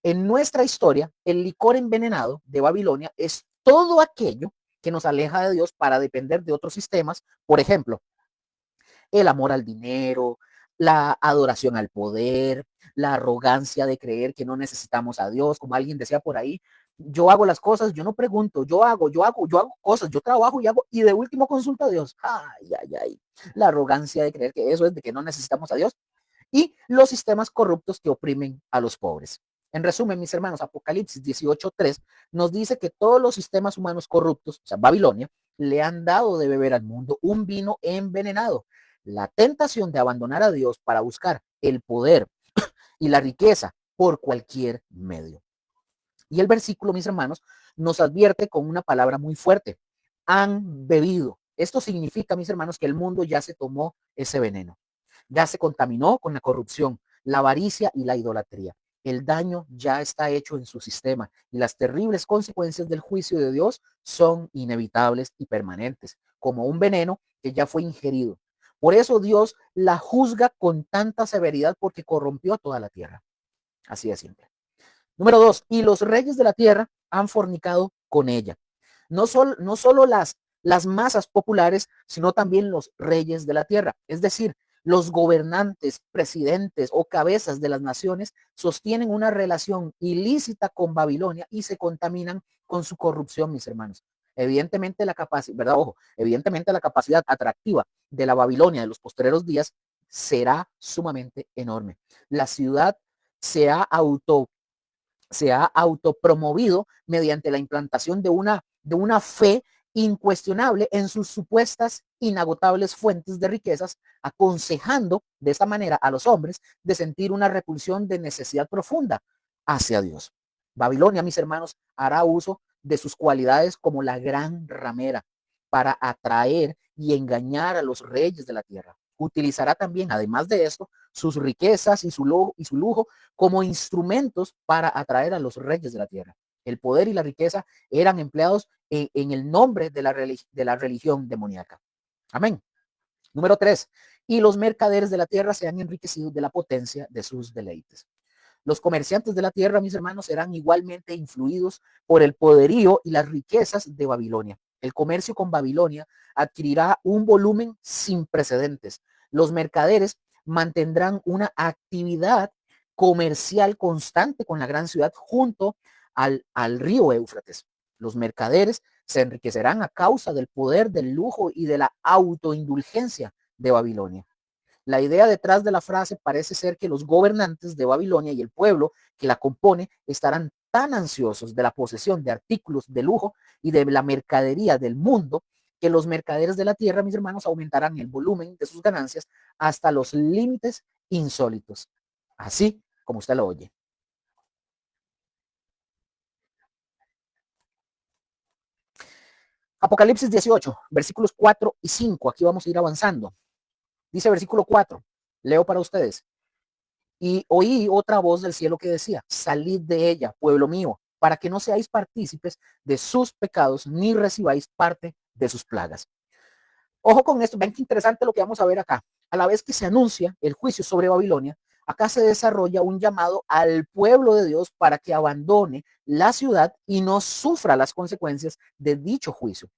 En nuestra historia, el licor envenenado de Babilonia es todo aquello que nos aleja de Dios para depender de otros sistemas. Por ejemplo, el amor al dinero, la adoración al poder, la arrogancia de creer que no necesitamos a Dios, como alguien decía por ahí, yo hago las cosas, yo no pregunto, yo hago cosas, yo trabajo y hago, y de último consulta a Dios. Ay, ay, ay. La arrogancia de creer que eso es de que no necesitamos a Dios y los sistemas corruptos que oprimen a los pobres. En resumen, mis hermanos, Apocalipsis 18:3 nos dice que todos los sistemas humanos corruptos, o sea, Babilonia, le han dado de beber al mundo un vino envenenado. La tentación de abandonar a Dios para buscar el poder y la riqueza por cualquier medio. Y el versículo, mis hermanos, nos advierte con una palabra muy fuerte. Han bebido. Esto significa, mis hermanos, que el mundo ya se tomó ese veneno. Ya se contaminó con la corrupción, la avaricia y la idolatría. El daño ya está hecho en su sistema y las terribles consecuencias del juicio de Dios son inevitables y permanentes, como un veneno que ya fue ingerido. Por eso Dios la juzga con tanta severidad porque corrompió a toda la tierra. Así de simple. Número 2, y los reyes de la tierra han fornicado con ella. No solo las masas populares, sino también los reyes de la tierra. Es decir, los gobernantes, presidentes o cabezas de las naciones sostienen una relación ilícita con Babilonia y se contaminan con su corrupción, mis hermanos. Evidentemente la capacidad, ¿verdad? Ojo, evidentemente la capacidad atractiva de la Babilonia de los postreros días será sumamente enorme. La ciudad se ha se ha autopromovido mediante la implantación de una fe incuestionable en sus supuestas inagotables fuentes de riquezas, aconsejando de esta manera a los hombres de sentir una repulsión de necesidad profunda hacia Dios. Babilonia, mis hermanos, hará uso de sus cualidades como la gran ramera para atraer y engañar a los reyes de la tierra. Utilizará también, además de esto, sus riquezas y su lujo como instrumentos para atraer a los reyes de la tierra. El poder y la riqueza eran empleados en el nombre de la religión demoníaca. Amén. Número 3. Y los mercaderes de la tierra se han enriquecido de la potencia de sus deleites. Los comerciantes de la tierra, mis hermanos, serán igualmente influidos por el poderío y las riquezas de Babilonia. El comercio con Babilonia adquirirá un volumen sin precedentes. Los mercaderes mantendrán una actividad comercial constante con la gran ciudad junto al río Éufrates. Los mercaderes se enriquecerán a causa del poder, del lujo y de la autoindulgencia de Babilonia. La idea detrás de la frase parece ser que los gobernantes de Babilonia y el pueblo que la compone estarán tan ansiosos de la posesión de artículos de lujo y de la mercadería del mundo que los mercaderes de la tierra, mis hermanos, aumentarán el volumen de sus ganancias hasta los límites insólitos. Así como usted lo oye. Apocalipsis 18, versículos 4 y 5. Aquí vamos a ir avanzando. Dice versículo 4. Leo para ustedes. Y oí otra voz del cielo que decía, salid de ella, pueblo mío, para que no seáis partícipes de sus pecados, ni recibáis parte de sus plagas. Ojo con esto, ven qué interesante lo que vamos a ver acá. A la vez que se anuncia el juicio sobre Babilonia, acá se desarrolla un llamado al pueblo de Dios para que abandone la ciudad y no sufra las consecuencias de dicho juicio.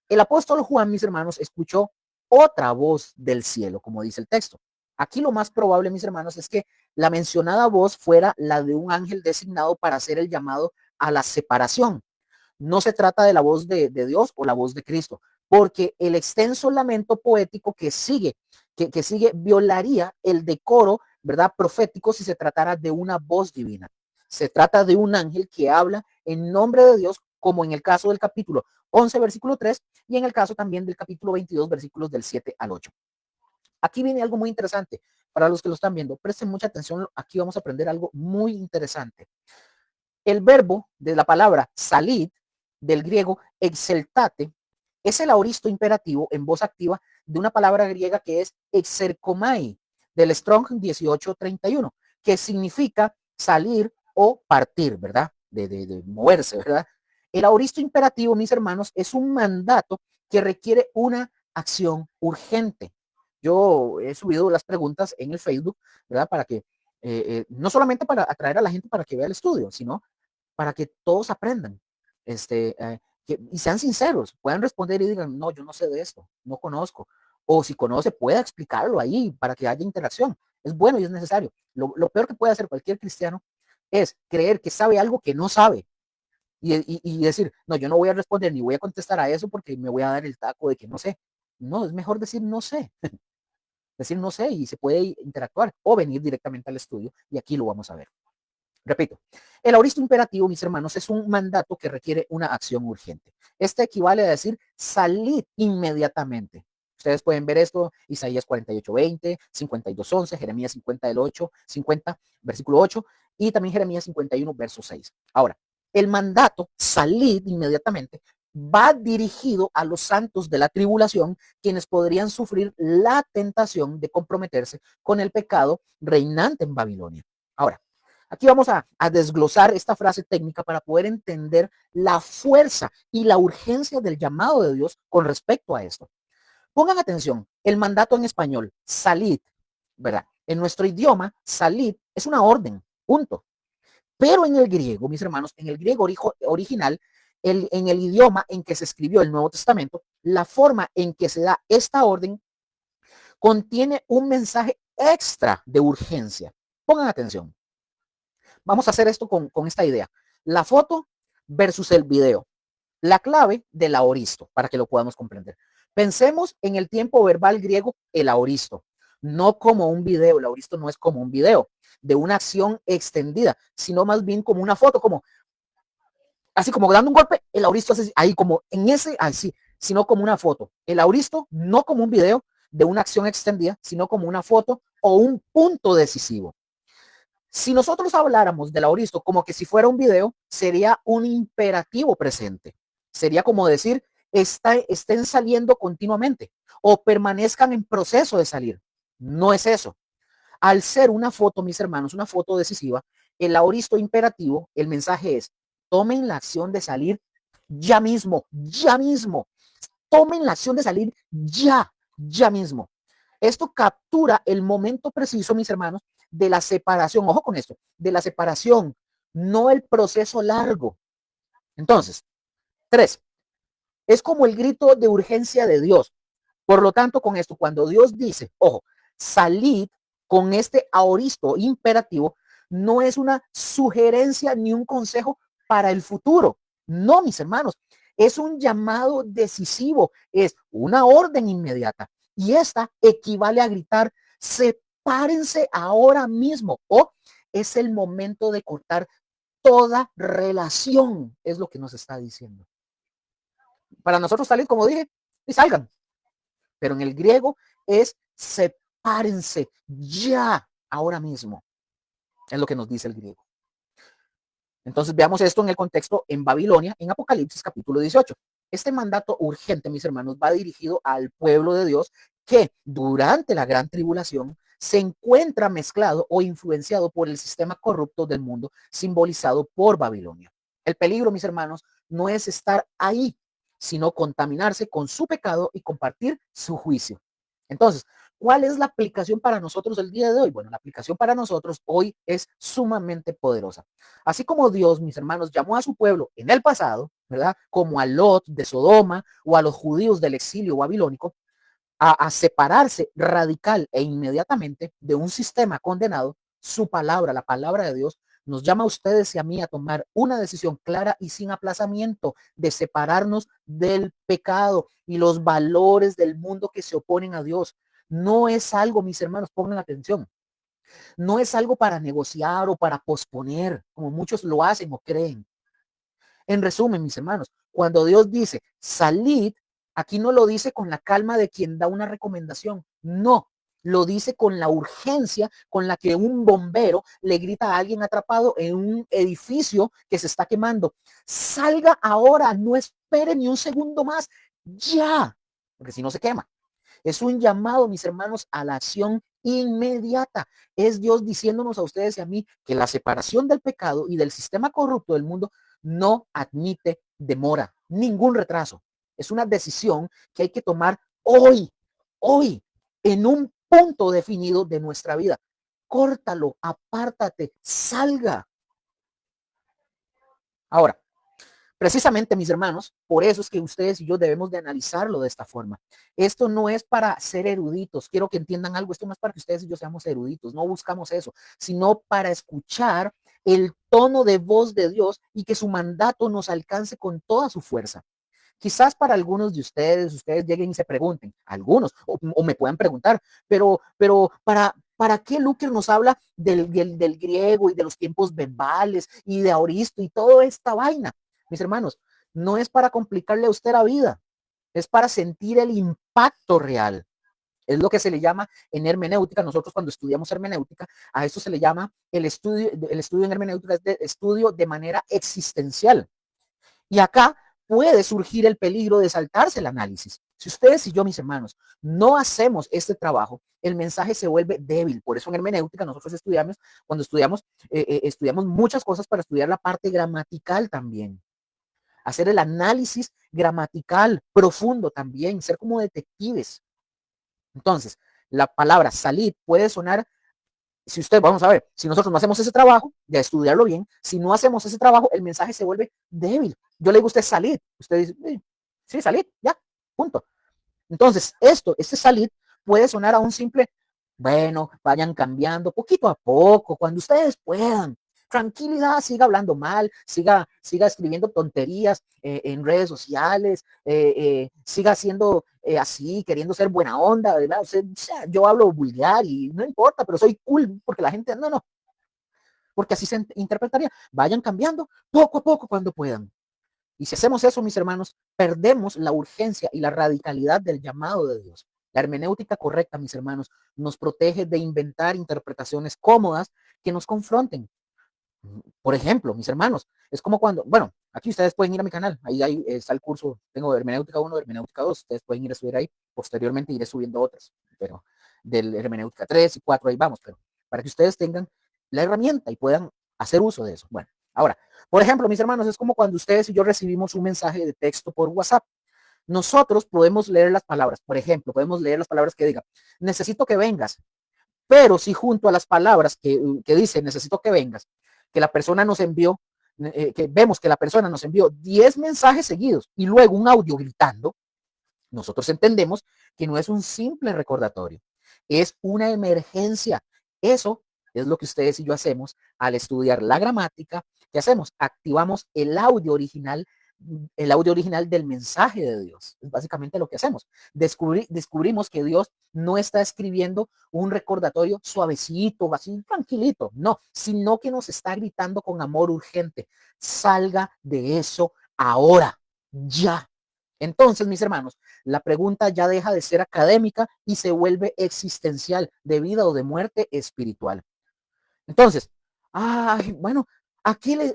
El apóstol Juan, mis hermanos, escuchó otra voz del cielo, como dice el texto. Aquí lo más probable, mis hermanos, es que la mencionada voz fuera la de un ángel designado para hacer el llamado a la separación. No se trata de la voz de Dios o la voz de Cristo, porque el extenso lamento poético que sigue violaría el decoro, ¿verdad? Profético si se tratara de una voz divina. Se trata de un ángel que habla en nombre de Dios, como en el caso del capítulo 11, versículo 3, y en el caso también del capítulo 22, versículos del 7 al 8. Aquí viene algo muy interesante. Para los que lo están viendo, presten mucha atención. Aquí vamos a aprender algo muy interesante. El verbo de la palabra salid, del griego exeltate, es el aoristo imperativo en voz activa de una palabra griega que es exerkomai, del Strong 1831, que significa salir o partir, ¿verdad? De moverse, ¿verdad? El aoristo imperativo, mis hermanos, es un mandato que requiere una acción urgente. Yo he subido las preguntas en el Facebook, ¿verdad? Para que, no solamente para atraer a la gente para que vea el estudio, sino para que todos aprendan, y sean sinceros, puedan responder y digan, no, yo no sé de esto, no conozco, o si conoce, pueda explicarlo ahí para que haya interacción. Es bueno y es necesario. Lo peor que puede hacer cualquier cristiano es creer que sabe algo que no sabe y decir, no, yo no voy a responder ni voy a contestar a eso porque me voy a dar el taco de que no sé. No, es mejor decir no sé. Decir no sé y se puede interactuar o venir directamente al estudio y aquí lo vamos a ver. Repito, el aoristo imperativo, mis hermanos, es un mandato que requiere una acción urgente. Este equivale a decir salid inmediatamente. Ustedes pueden ver esto, Isaías 48:20, 52:11, Jeremías 50, versículo 8, y también Jeremías 51, verso 6. Ahora, el mandato salid inmediatamente va dirigido a los santos de la tribulación, quienes podrían sufrir la tentación de comprometerse con el pecado reinante en Babilonia. Ahora, aquí vamos a desglosar esta frase técnica para poder entender la fuerza y la urgencia del llamado de Dios con respecto a esto. Pongan atención, el mandato en español, salid, ¿verdad? En nuestro idioma, salid es una orden, punto. Pero en el griego, mis hermanos, en el griego original, en el idioma en que se escribió el Nuevo Testamento, la forma en que se da esta orden contiene un mensaje extra de urgencia. Pongan atención. Vamos a hacer esto con esta idea. La foto versus el video. La clave del aoristo, para que lo podamos comprender. Pensemos en el tiempo verbal griego, el aoristo. no como un video. El auristo no es como un video de una acción extendida, sino más bien como una foto, como así como dando un golpe, el auristo hace ahí como en ese, así, sino como una foto. El auristo no como un video de una acción extendida, sino como una foto o un punto decisivo. Si nosotros habláramos del auristo como que si fuera un video, sería un imperativo presente. Sería como decir, estén saliendo continuamente o permanezcan en proceso de salir. No es eso. Al ser una foto, mis hermanos, una foto decisiva, el auristo imperativo, el mensaje es, tomen la acción de salir ya mismo, ya mismo. Tomen la acción de salir ya, ya mismo. Esto captura el momento preciso, mis hermanos, de la separación. Ojo con esto, de la separación, no el proceso largo. Entonces, 3, es como el grito de urgencia de Dios. Por lo tanto, con esto, cuando Dios dice, ojo, salid con este aoristo imperativo, no es una sugerencia ni un consejo para el futuro. No, mis hermanos, es un llamado decisivo, es una orden inmediata. Y esta equivale a gritar, sepárense ahora mismo, o es el momento de cortar toda relación, es lo que nos está diciendo. Para nosotros salir, como dije, y salgan. Pero en el griego es sepárense ya, ahora mismo. Es lo que nos dice el griego. Entonces veamos esto en el contexto en Babilonia, en Apocalipsis capítulo 18. Este mandato urgente, mis hermanos, va dirigido al pueblo de Dios que durante la gran tribulación se encuentra mezclado o influenciado por el sistema corrupto del mundo simbolizado por Babilonia. El peligro, mis hermanos, no es estar ahí, sino contaminarse con su pecado y compartir su juicio. Entonces, ¿cuál es la aplicación para nosotros el día de hoy? Bueno, la aplicación para nosotros hoy es sumamente poderosa. Así como Dios, mis hermanos, llamó a su pueblo en el pasado, ¿verdad? Como a Lot de Sodoma o a los judíos del exilio babilónico, a separarse radical e inmediatamente de un sistema condenado, su palabra, la palabra de Dios, nos llama a ustedes y a mí a tomar una decisión clara y sin aplazamiento de separarnos del pecado y los valores del mundo que se oponen a Dios. No es algo, mis hermanos, pongan atención, no es algo para negociar o para posponer, como muchos lo hacen o creen. En resumen, mis hermanos, cuando Dios dice salid, aquí no lo dice con la calma de quien da una recomendación, no, lo dice con la urgencia con la que un bombero le grita a alguien atrapado en un edificio que se está quemando. Salga ahora, no espere ni un segundo más, ya, porque si no se quema. Es un llamado, mis hermanos, a la acción inmediata. Es Dios diciéndonos a ustedes y a mí que la separación del pecado y del sistema corrupto del mundo no admite demora, ningún retraso. Es una decisión que hay que tomar hoy, hoy, en un punto definido de nuestra vida. Córtalo, apártate, salga. Ahora, precisamente, mis hermanos, por eso es que ustedes y yo debemos de analizarlo de esta forma. Esto no es para ser eruditos. Quiero que entiendan algo. Esto no es para que ustedes y yo seamos eruditos. No buscamos eso, sino para escuchar el tono de voz de Dios y que su mandato nos alcance con toda su fuerza. Quizás para algunos de ustedes lleguen y se pregunten, algunos, o me puedan preguntar, pero ¿para qué Luker nos habla del griego y de los tiempos verbales y de aoristo y toda esta vaina? Mis hermanos, no es para complicarle a usted la vida, es para sentir el impacto real. Es lo que se le llama en hermenéutica. Nosotros cuando estudiamos hermenéutica, a esto se le llama el estudio en hermenéutica, es de estudio de manera existencial. Y acá puede surgir el peligro de saltarse el análisis. Si ustedes y yo, mis hermanos, no hacemos este trabajo, el mensaje se vuelve débil. Por eso en hermenéutica nosotros estudiamos, cuando estudiamos muchas cosas para estudiar la parte gramatical también. Hacer el análisis gramatical profundo también, ser como detectives. Entonces, la palabra salir puede sonar, si usted, vamos a ver, si nosotros no hacemos ese trabajo de estudiarlo bien, si no hacemos ese trabajo, el mensaje se vuelve débil. Yo le digo a usted salir, usted dice, sí, salir, ya, punto. Entonces, este salir puede sonar a un simple, bueno, vayan cambiando poquito a poco, cuando ustedes puedan. tranquilidad, siga hablando mal, siga escribiendo tonterías en redes sociales, siga siendo así, queriendo ser buena onda, ¿verdad? O sea, yo hablo vulgar y no importa, pero soy cool porque la gente, no, porque así se interpretaría. Vayan cambiando poco a poco cuando puedan. Y si hacemos eso, mis hermanos, perdemos la urgencia y la radicalidad del llamado de Dios. La hermenéutica correcta, mis hermanos, nos protege de inventar interpretaciones cómodas que nos confronten. Por ejemplo, mis hermanos, es como cuando, bueno, aquí ustedes pueden ir a mi canal, ahí está el curso, tengo hermenéutica 1, hermenéutica 2, ustedes pueden ir a subir ahí, posteriormente iré subiendo otras, pero del hermenéutica 3 y 4 ahí vamos, pero para que ustedes tengan la herramienta y puedan hacer uso de eso. Bueno, ahora, por ejemplo, mis hermanos, es como cuando ustedes y yo recibimos un mensaje de texto por WhatsApp. Nosotros podemos leer las palabras, por ejemplo, podemos leer las palabras que diga, necesito que vengas, pero si junto a las palabras que dice necesito que vengas, que la persona nos envió, que vemos que la persona nos envió 10 mensajes seguidos y luego un audio gritando, nosotros entendemos que no es un simple recordatorio, es una emergencia. Eso es lo que ustedes y yo hacemos al estudiar la gramática. ¿Qué hacemos? Activamos el audio original del mensaje de Dios. Es básicamente lo que hacemos. Descubrimos que Dios no está escribiendo un recordatorio suavecito, así tranquilito, no, sino que nos está gritando con amor urgente. Salga de eso ahora, ya. Entonces, mis hermanos, la pregunta ya deja de ser académica y se vuelve existencial, de vida o de muerte espiritual. Entonces, bueno,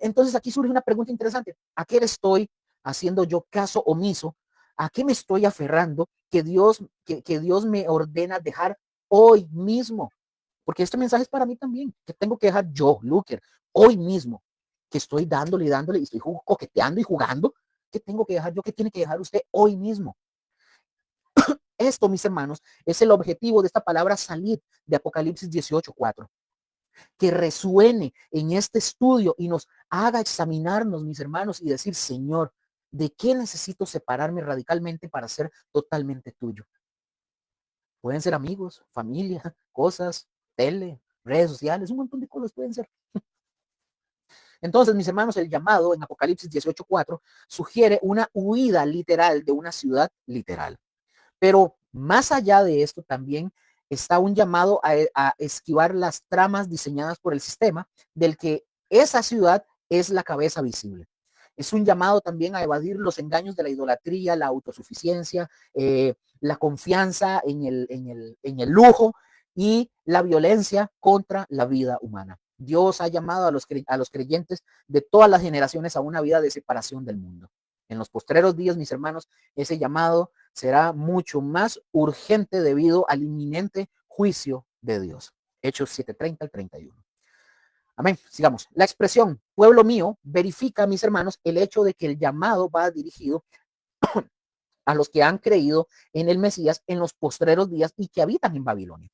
entonces aquí surge una pregunta interesante. ¿A qué le estoy haciendo yo caso omiso? ¿A qué me estoy aferrando que Dios me ordena dejar hoy mismo? Porque este mensaje es para mí también. ¿Qué tengo que dejar yo, Luker, hoy mismo? Que estoy dándole y dándole y estoy coqueteando y jugando. ¿Qué tengo que dejar yo? ¿Qué tiene que dejar usted hoy mismo? Esto, mis hermanos, es el objetivo de esta palabra salir de Apocalipsis 18:4. Que resuene en este estudio y nos haga examinarnos, mis hermanos, y decir, Señor, ¿de qué necesito separarme radicalmente para ser totalmente tuyo? Pueden ser amigos, familia, cosas, tele, redes sociales, un montón de cosas pueden ser. Entonces, mis hermanos, el llamado en Apocalipsis 18:4 sugiere una huida literal de una ciudad literal. Pero más allá de esto también está un llamado a esquivar las tramas diseñadas por el sistema del que esa ciudad es la cabeza visible. Es un llamado también a evadir los engaños de la idolatría, la autosuficiencia, la confianza en el lujo y la violencia contra la vida humana. Dios ha llamado a los creyentes de todas las generaciones a una vida de separación del mundo. En los postreros días, mis hermanos, ese llamado será mucho más urgente debido al inminente juicio de Dios. Hechos 7:30 al 31. Amén. Sigamos. La expresión pueblo mío verifica, mis hermanos, el hecho de que el llamado va dirigido a los que han creído en el Mesías en los postreros días y que habitan en Babilonia.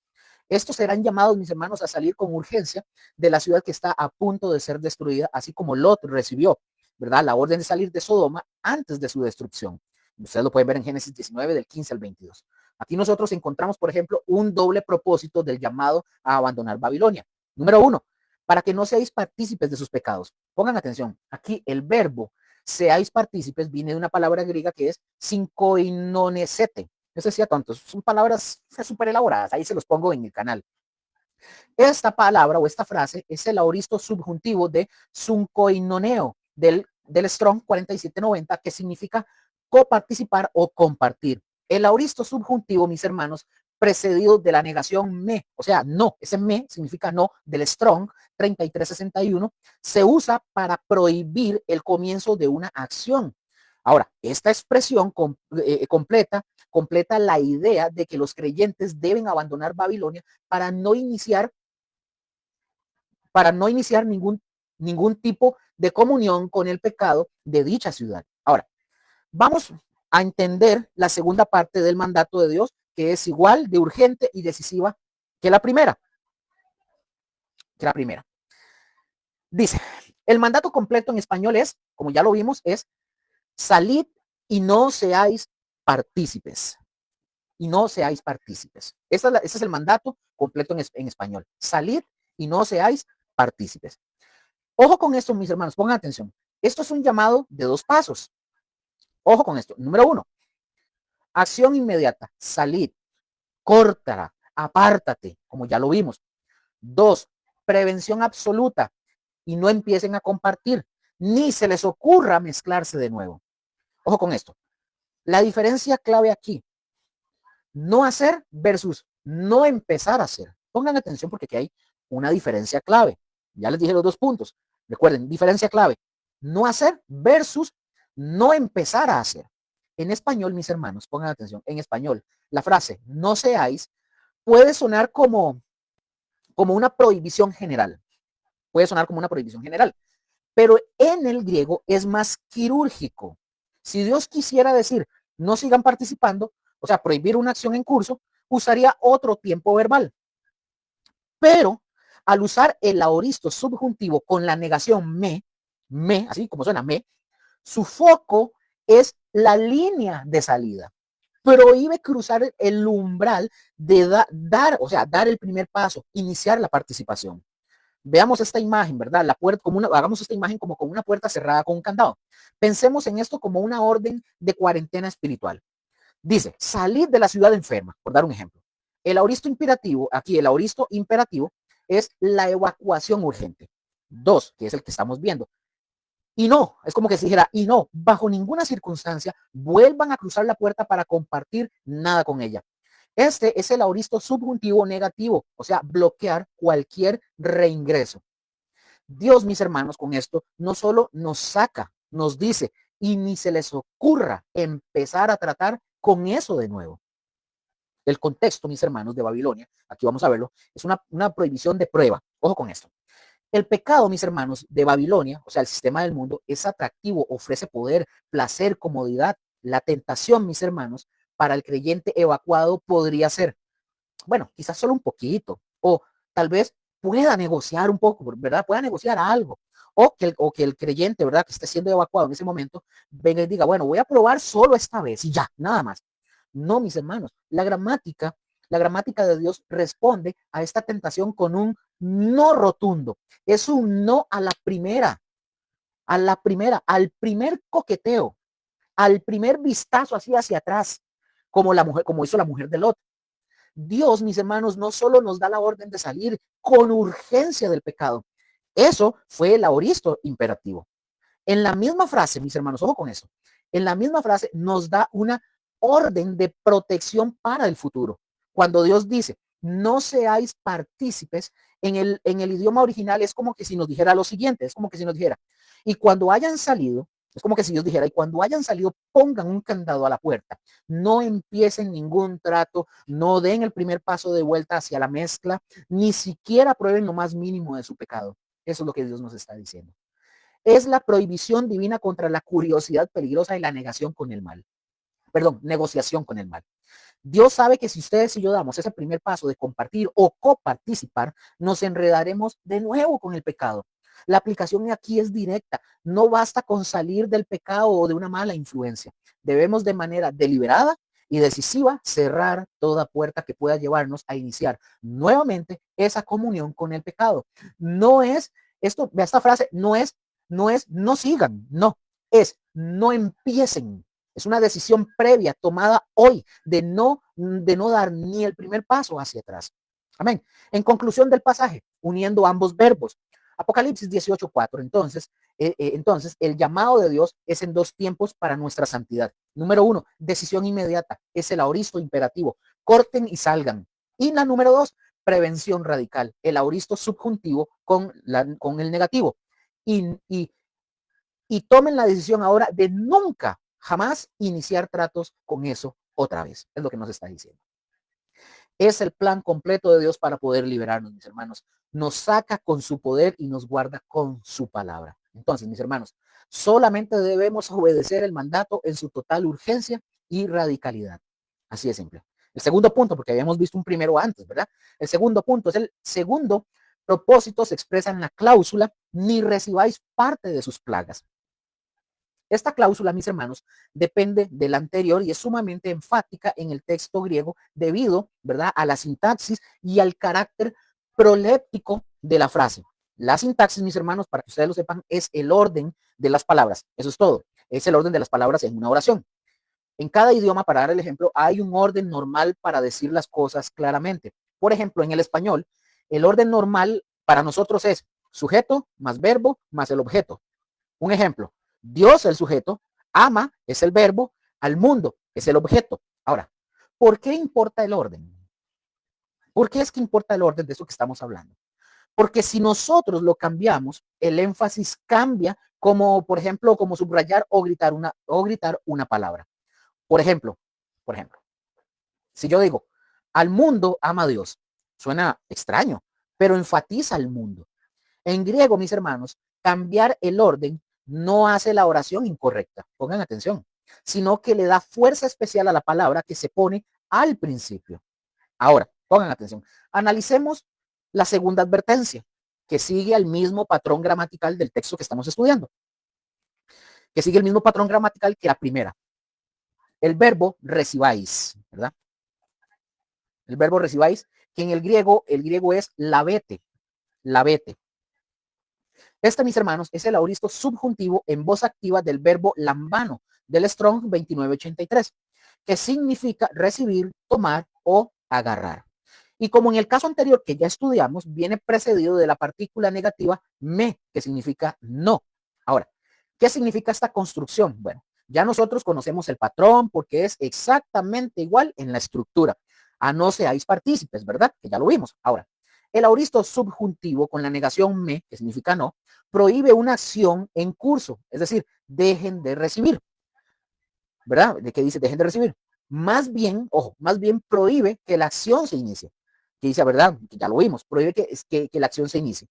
Estos serán llamados, mis hermanos, a salir con urgencia de la ciudad que está a punto de ser destruida, así como Lot recibió, ¿verdad? La orden de salir de Sodoma antes de su destrucción. Ustedes lo pueden ver en Génesis 19, del 15 al 22. Aquí nosotros encontramos, por ejemplo, un doble propósito del llamado a abandonar Babilonia. Número uno, para que no seáis partícipes de sus pecados. Pongan atención, aquí el verbo seáis partícipes viene de una palabra griega que es synkoinonesete. Eso decía tontos, son palabras súper elaboradas, ahí se los pongo en el canal. Esta palabra o esta frase es el aoristo subjuntivo de sunkoinoneo del Strong 4790, que significa coparticipar o compartir. El aoristo subjuntivo, mis hermanos, precedido de la negación me, o sea, no, ese me significa no, del Strong 3361, se usa para prohibir el comienzo de una acción. Ahora, esta expresión completa la idea de que los creyentes deben abandonar Babilonia para no iniciar ningún tipo de comunión con el pecado de dicha ciudad. Ahora, vamos a entender la segunda parte del mandato de Dios, que es igual de urgente y decisiva que la primera. Dice, el mandato completo en español es, como ya lo vimos, es salid y no seáis partícipes. Y no seáis partícipes. Ese es el mandato completo en español. Salid y no seáis partícipes. Ojo con esto, mis hermanos, pongan atención. Esto es un llamado de 2 pasos. Ojo con esto. Número 1, acción inmediata, salid, córtala, apártate, como ya lo vimos. 2, prevención absoluta, y no empiecen a compartir, ni se les ocurra mezclarse de nuevo. Ojo con esto. La diferencia clave aquí, no hacer versus no empezar a hacer. Pongan atención porque aquí hay una diferencia clave. Ya les dije los 2 puntos. Recuerden, diferencia clave. No hacer versus no empezar a hacer. En español, mis hermanos, pongan atención. En español, la frase no seáis puede sonar como una prohibición general. Puede sonar como una prohibición general. Pero en el griego es más quirúrgico. Si Dios quisiera decir, no sigan participando, o sea, prohibir una acción en curso, usaría otro tiempo verbal. Pero al usar el aoristo subjuntivo con la negación me, así como suena me, su foco es la línea de salida. Prohíbe cruzar el umbral de dar, o sea, dar el primer paso, iniciar la participación. Veamos esta imagen, ¿verdad? La puerta, hagamos esta imagen como con una puerta cerrada con un candado. Pensemos en esto como una orden de cuarentena espiritual. Dice, salid de la ciudad enferma, por dar un ejemplo. El aoristo imperativo, aquí el aoristo imperativo es la evacuación urgente. 2, que es el que estamos viendo. Y no, es como que se dijera, y no, bajo ninguna circunstancia vuelvan a cruzar la puerta para compartir nada con ella. Este es el aoristo subjuntivo negativo, o sea, bloquear cualquier reingreso. Dios, mis hermanos, con esto no solo nos saca, nos dice, y ni se les ocurra empezar a tratar con eso de nuevo. El contexto, mis hermanos, de Babilonia, aquí vamos a verlo, es una prohibición de prueba. Ojo con esto. El pecado, mis hermanos, de Babilonia, o sea, el sistema del mundo, es atractivo, ofrece poder, placer, comodidad. La tentación, mis hermanos, para el creyente evacuado podría ser, bueno, quizás solo un poquito, o tal vez pueda negociar un poco, ¿verdad? Pueda negociar algo. O que el creyente, ¿verdad? Que esté siendo evacuado en ese momento, venga y diga, bueno, voy a probar solo esta vez y ya, nada más. No, mis hermanos, la gramática de Dios responde a esta tentación con un no rotundo. Es un no al primer coqueteo, al primer vistazo así hacia atrás, como la mujer, como hizo la mujer de Lot. Dios, mis hermanos, no solo nos da la orden de salir con urgencia del pecado. Eso fue el aoristo imperativo. En la misma frase, mis hermanos, ojo con eso. En la misma frase nos da una orden de protección para el futuro. Cuando Dios dice, no seáis partícipes, en el idioma original es como que si nos dijera lo siguiente, es como que si nos dijera, y cuando hayan salido, es como que si Dios dijera, y cuando hayan salido, pongan un candado a la puerta, no empiecen ningún trato, no den el primer paso de vuelta hacia la mezcla, ni siquiera prueben lo más mínimo de su pecado. Eso es lo que Dios nos está diciendo. Es la prohibición divina contra la curiosidad peligrosa y la negación con el mal. Perdón, negociación con el mal. Dios sabe que si ustedes y yo damos ese primer paso de compartir o coparticipar, nos enredaremos de nuevo con el pecado. La aplicación aquí es directa. No basta con salir del pecado o de una mala influencia. Debemos de manera deliberada y decisiva cerrar toda puerta que pueda llevarnos a iniciar nuevamente esa comunión con el pecado. No es, esta frase no sigan, no, es no empiecen. Es una decisión previa tomada hoy de no dar ni el primer paso hacia atrás. Amén. En conclusión del pasaje, uniendo ambos verbos, Apocalipsis 18:4. Entonces, el llamado de Dios es en 2 tiempos para nuestra santidad. Número 1, decisión inmediata, es el aoristo imperativo, corten y salgan. Y la número 2, prevención radical, el aoristo subjuntivo con el negativo. Y, y tomen la decisión ahora de nunca, jamás iniciar tratos con eso otra vez. Es lo que nos está diciendo. Es el plan completo de Dios para poder liberarnos, mis hermanos. Nos saca con su poder y nos guarda con su palabra. Entonces, mis hermanos, solamente debemos obedecer el mandato en su total urgencia y radicalidad. Así de simple. El segundo punto, porque habíamos visto un primero antes, ¿verdad? El segundo punto es el segundo propósito, se expresa en la cláusula, ni recibáis parte de sus plagas. Esta cláusula, mis hermanos, depende del anterior y es sumamente enfática en el texto griego debido, ¿verdad?, a la sintaxis y al carácter proléptico de la frase. La sintaxis, mis hermanos, para que ustedes lo sepan, es el orden de las palabras. Eso es todo. Es el orden de las palabras en una oración. En cada idioma, para dar el ejemplo, hay un orden normal para decir las cosas claramente. Por ejemplo, en el español, el orden normal para nosotros es sujeto más verbo más el objeto. Un ejemplo, Dios el sujeto, ama es el verbo, al mundo es el objeto. Ahora, ¿por qué importa el orden? ¿Por qué es que importa el orden de eso que estamos hablando? Porque si nosotros lo cambiamos, el énfasis cambia como, por ejemplo, como subrayar o gritar una palabra. Por ejemplo, por ejemplo, si yo digo, al mundo ama a Dios, suena extraño, pero enfatiza al mundo. En griego, mis hermanos, cambiar el orden no hace la oración incorrecta, pongan atención, sino que le da fuerza especial a la palabra que se pone al principio. Ahora, pongan atención, analicemos la segunda advertencia, que sigue el mismo patrón gramatical del texto que estamos estudiando, que sigue el mismo patrón gramatical que la primera. El verbo recibáis, ¿verdad? El verbo recibáis, que en el griego es lavete, lavete. Este, mis hermanos, es el auristo subjuntivo en voz activa del verbo lambano, del Strong 2983, que significa recibir, tomar o agarrar. Y como en el caso anterior que ya estudiamos, viene precedido de la partícula negativa me, que significa no. Ahora, ¿qué significa esta construcción? Bueno, ya nosotros conocemos el patrón porque es exactamente igual en la estructura. A no seáis partícipes, ¿verdad? Que ya lo vimos. Ahora, el auristo subjuntivo con la negación me, que significa no, prohíbe una acción en curso, es decir, dejen de recibir, ¿verdad? ¿De qué dice dejen de recibir? Más bien, ojo, más bien prohíbe que la acción se inicie, que dice, ¿verdad? Que ya lo vimos, prohíbe que la acción se inicie.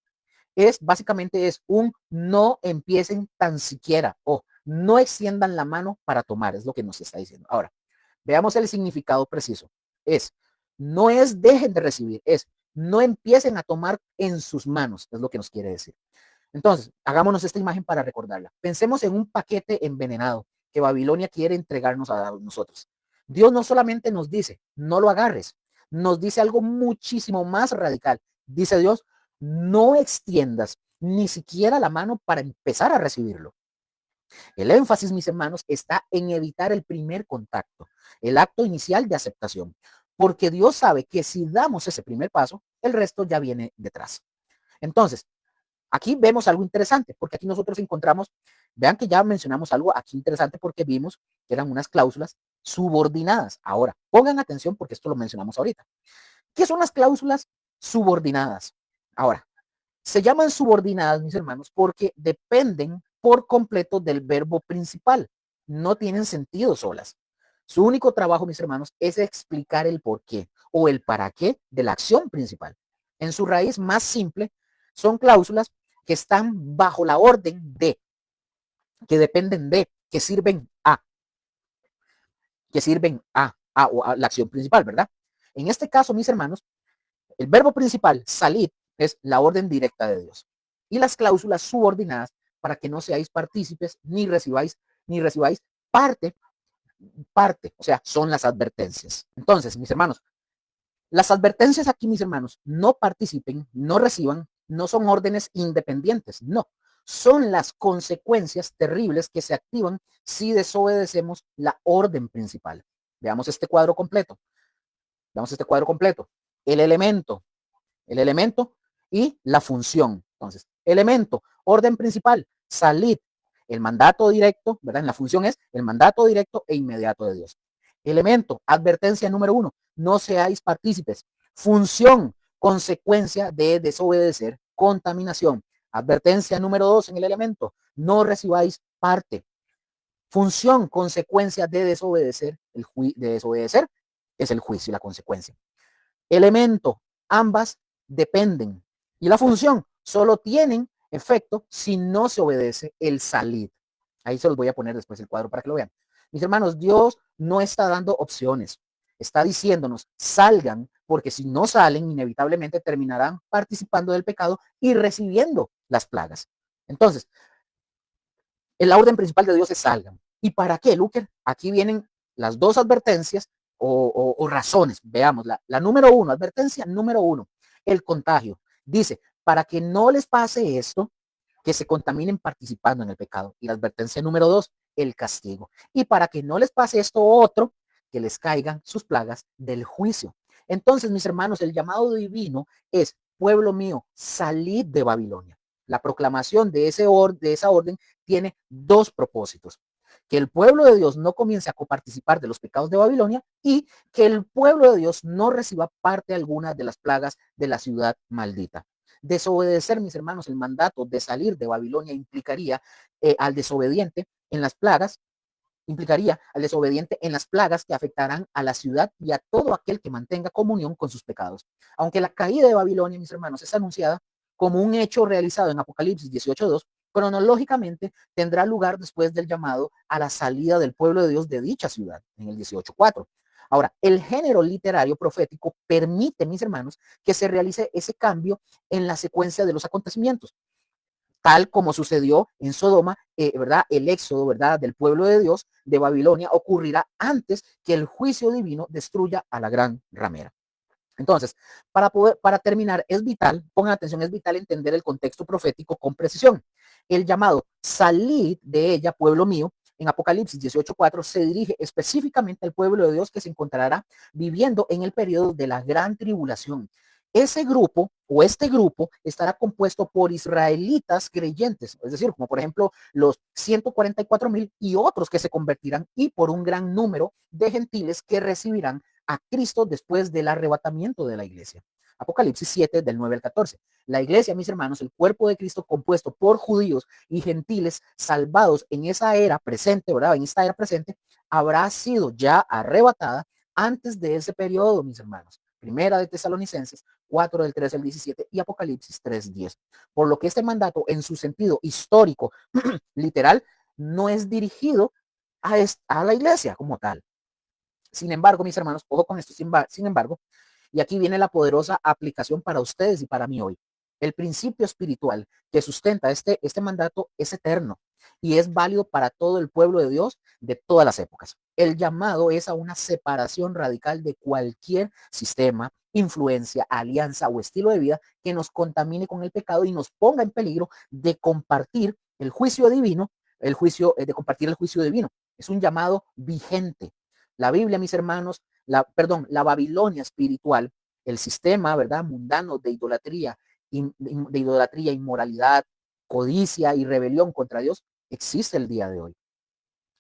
Básicamente es un no empiecen tan siquiera, o no extiendan la mano para tomar, es lo que nos está diciendo. Ahora, veamos el significado preciso. No es dejen de recibir, es no empiecen a tomar en sus manos, es lo que nos quiere decir. Entonces, hagámonos esta imagen para recordarla. Pensemos en un paquete envenenado que Babilonia quiere entregarnos a nosotros. Dios no solamente nos dice, no lo agarres, nos dice algo muchísimo más radical. Dice Dios, no extiendas ni siquiera la mano para empezar a recibirlo. El énfasis, mis hermanos, está en evitar el primer contacto, el acto inicial de aceptación, porque Dios sabe que si damos ese primer paso, el resto ya viene detrás. Entonces, aquí vemos algo interesante, porque aquí nosotros encontramos, vean que ya mencionamos algo aquí interesante porque vimos que eran unas cláusulas subordinadas. Ahora, pongan atención porque esto lo mencionamos ahorita. ¿Qué son las cláusulas subordinadas? Ahora, se llaman subordinadas, mis hermanos, porque dependen por completo del verbo principal. No tienen sentido solas. Su único trabajo, mis hermanos, es explicar el por qué o el para qué de la acción principal. En su raíz más simple, son cláusulas que están bajo la orden de, que dependen de, que sirven o a la acción principal, ¿verdad? En este caso, mis hermanos, el verbo principal, salid, es la orden directa de Dios. Y las cláusulas subordinadas para que no seáis partícipes ni recibáis parte, o sea, son las advertencias. Entonces, mis hermanos, las advertencias aquí, mis hermanos, no participen, no reciban, no son órdenes independientes, no. Son las consecuencias terribles que se activan si desobedecemos la orden principal. Veamos este cuadro completo. Veamos este cuadro completo. El elemento y la función. Entonces, elemento, orden principal, salid, el mandato directo, ¿verdad? En la función es el mandato directo e inmediato de Dios. Elemento, advertencia número 1, no seáis partícipes. Función, consecuencia de desobedecer, contaminación. Advertencia número 2 en el elemento, no recibáis parte. Función, consecuencia de desobedecer, de desobedecer es el juicio y la consecuencia. Elemento, ambas dependen. Y la función solo tienen efecto si no se obedece el salid. Ahí se los voy a poner después el cuadro para que lo vean. Mis hermanos, Dios no está dando opciones. Está diciéndonos, salgan, porque si no salen, inevitablemente terminarán participando del pecado y recibiendo las plagas. Entonces, la orden principal de Dios es salgan. ¿Y para qué, Luker? Aquí vienen las dos advertencias o razones. Veamos, la número 1, advertencia número 1, el contagio. Dice, para que no les pase esto, que se contaminen participando en el pecado. Y la advertencia número 2, el castigo. Y para que no les pase esto otro, que les caigan sus plagas del juicio. Entonces, mis hermanos, el llamado divino es, pueblo mío, salid de Babilonia. La proclamación de esa orden tiene dos propósitos: que el pueblo de Dios no comience a coparticipar de los pecados de Babilonia y que el pueblo de Dios no reciba parte alguna de las plagas de la ciudad maldita. Desobedecer, mis hermanos, el mandato de salir de Babilonia al desobediente en las plagas, implicaría al desobediente en las plagas que afectarán a la ciudad y a todo aquel que mantenga comunión con sus pecados. Aunque la caída de Babilonia, mis hermanos, es anunciada como un hecho realizado en Apocalipsis 18:2, cronológicamente tendrá lugar después del llamado a la salida del pueblo de Dios de dicha ciudad, en el 18:4. Ahora, el género literario profético permite, mis hermanos, que se realice ese cambio en la secuencia de los acontecimientos, tal como sucedió en Sodoma, ¿verdad? El éxodo, ¿verdad? Del pueblo de Dios de Babilonia ocurrirá antes que el juicio divino destruya a la gran ramera. Entonces, para terminar, es vital, pongan atención, es vital entender el contexto profético con precisión. El llamado salid de ella, pueblo mío, en Apocalipsis 18:4 se dirige específicamente al pueblo de Dios que se encontrará viviendo en el periodo de la gran tribulación. Ese grupo o este grupo estará compuesto por israelitas creyentes, es decir, como por ejemplo los 144,000 y otros que se convertirán, y por un gran número de gentiles que recibirán a Cristo después del arrebatamiento de la iglesia. Apocalipsis 7, del 9 al 14. La iglesia, mis hermanos, el cuerpo de Cristo compuesto por judíos y gentiles salvados en esa era presente, ¿verdad? En esta era presente, habrá sido ya arrebatada antes de ese periodo, mis hermanos. Primera de Tesalonicenses 4, del 13 al 17 y Apocalipsis 3, 10. Por lo que este mandato, en su sentido histórico, literal, no es dirigido a la iglesia como tal. Sin embargo, mis hermanos, ojo con esto, sin embargo, y aquí viene la poderosa aplicación para ustedes y para mí hoy. El principio espiritual que sustenta este mandato es eterno y es válido para todo el pueblo de Dios de todas las épocas. El llamado es a una separación radical de cualquier sistema, influencia, alianza o estilo de vida que nos contamine con el pecado y nos ponga en peligro de compartir el juicio divino, de compartir el juicio divino. Es un llamado vigente. La Biblia, mis hermanos, la Babilonia espiritual, el sistema, ¿verdad? Mundano de idolatría, inmoralidad, codicia y rebelión contra Dios, existe el día de hoy.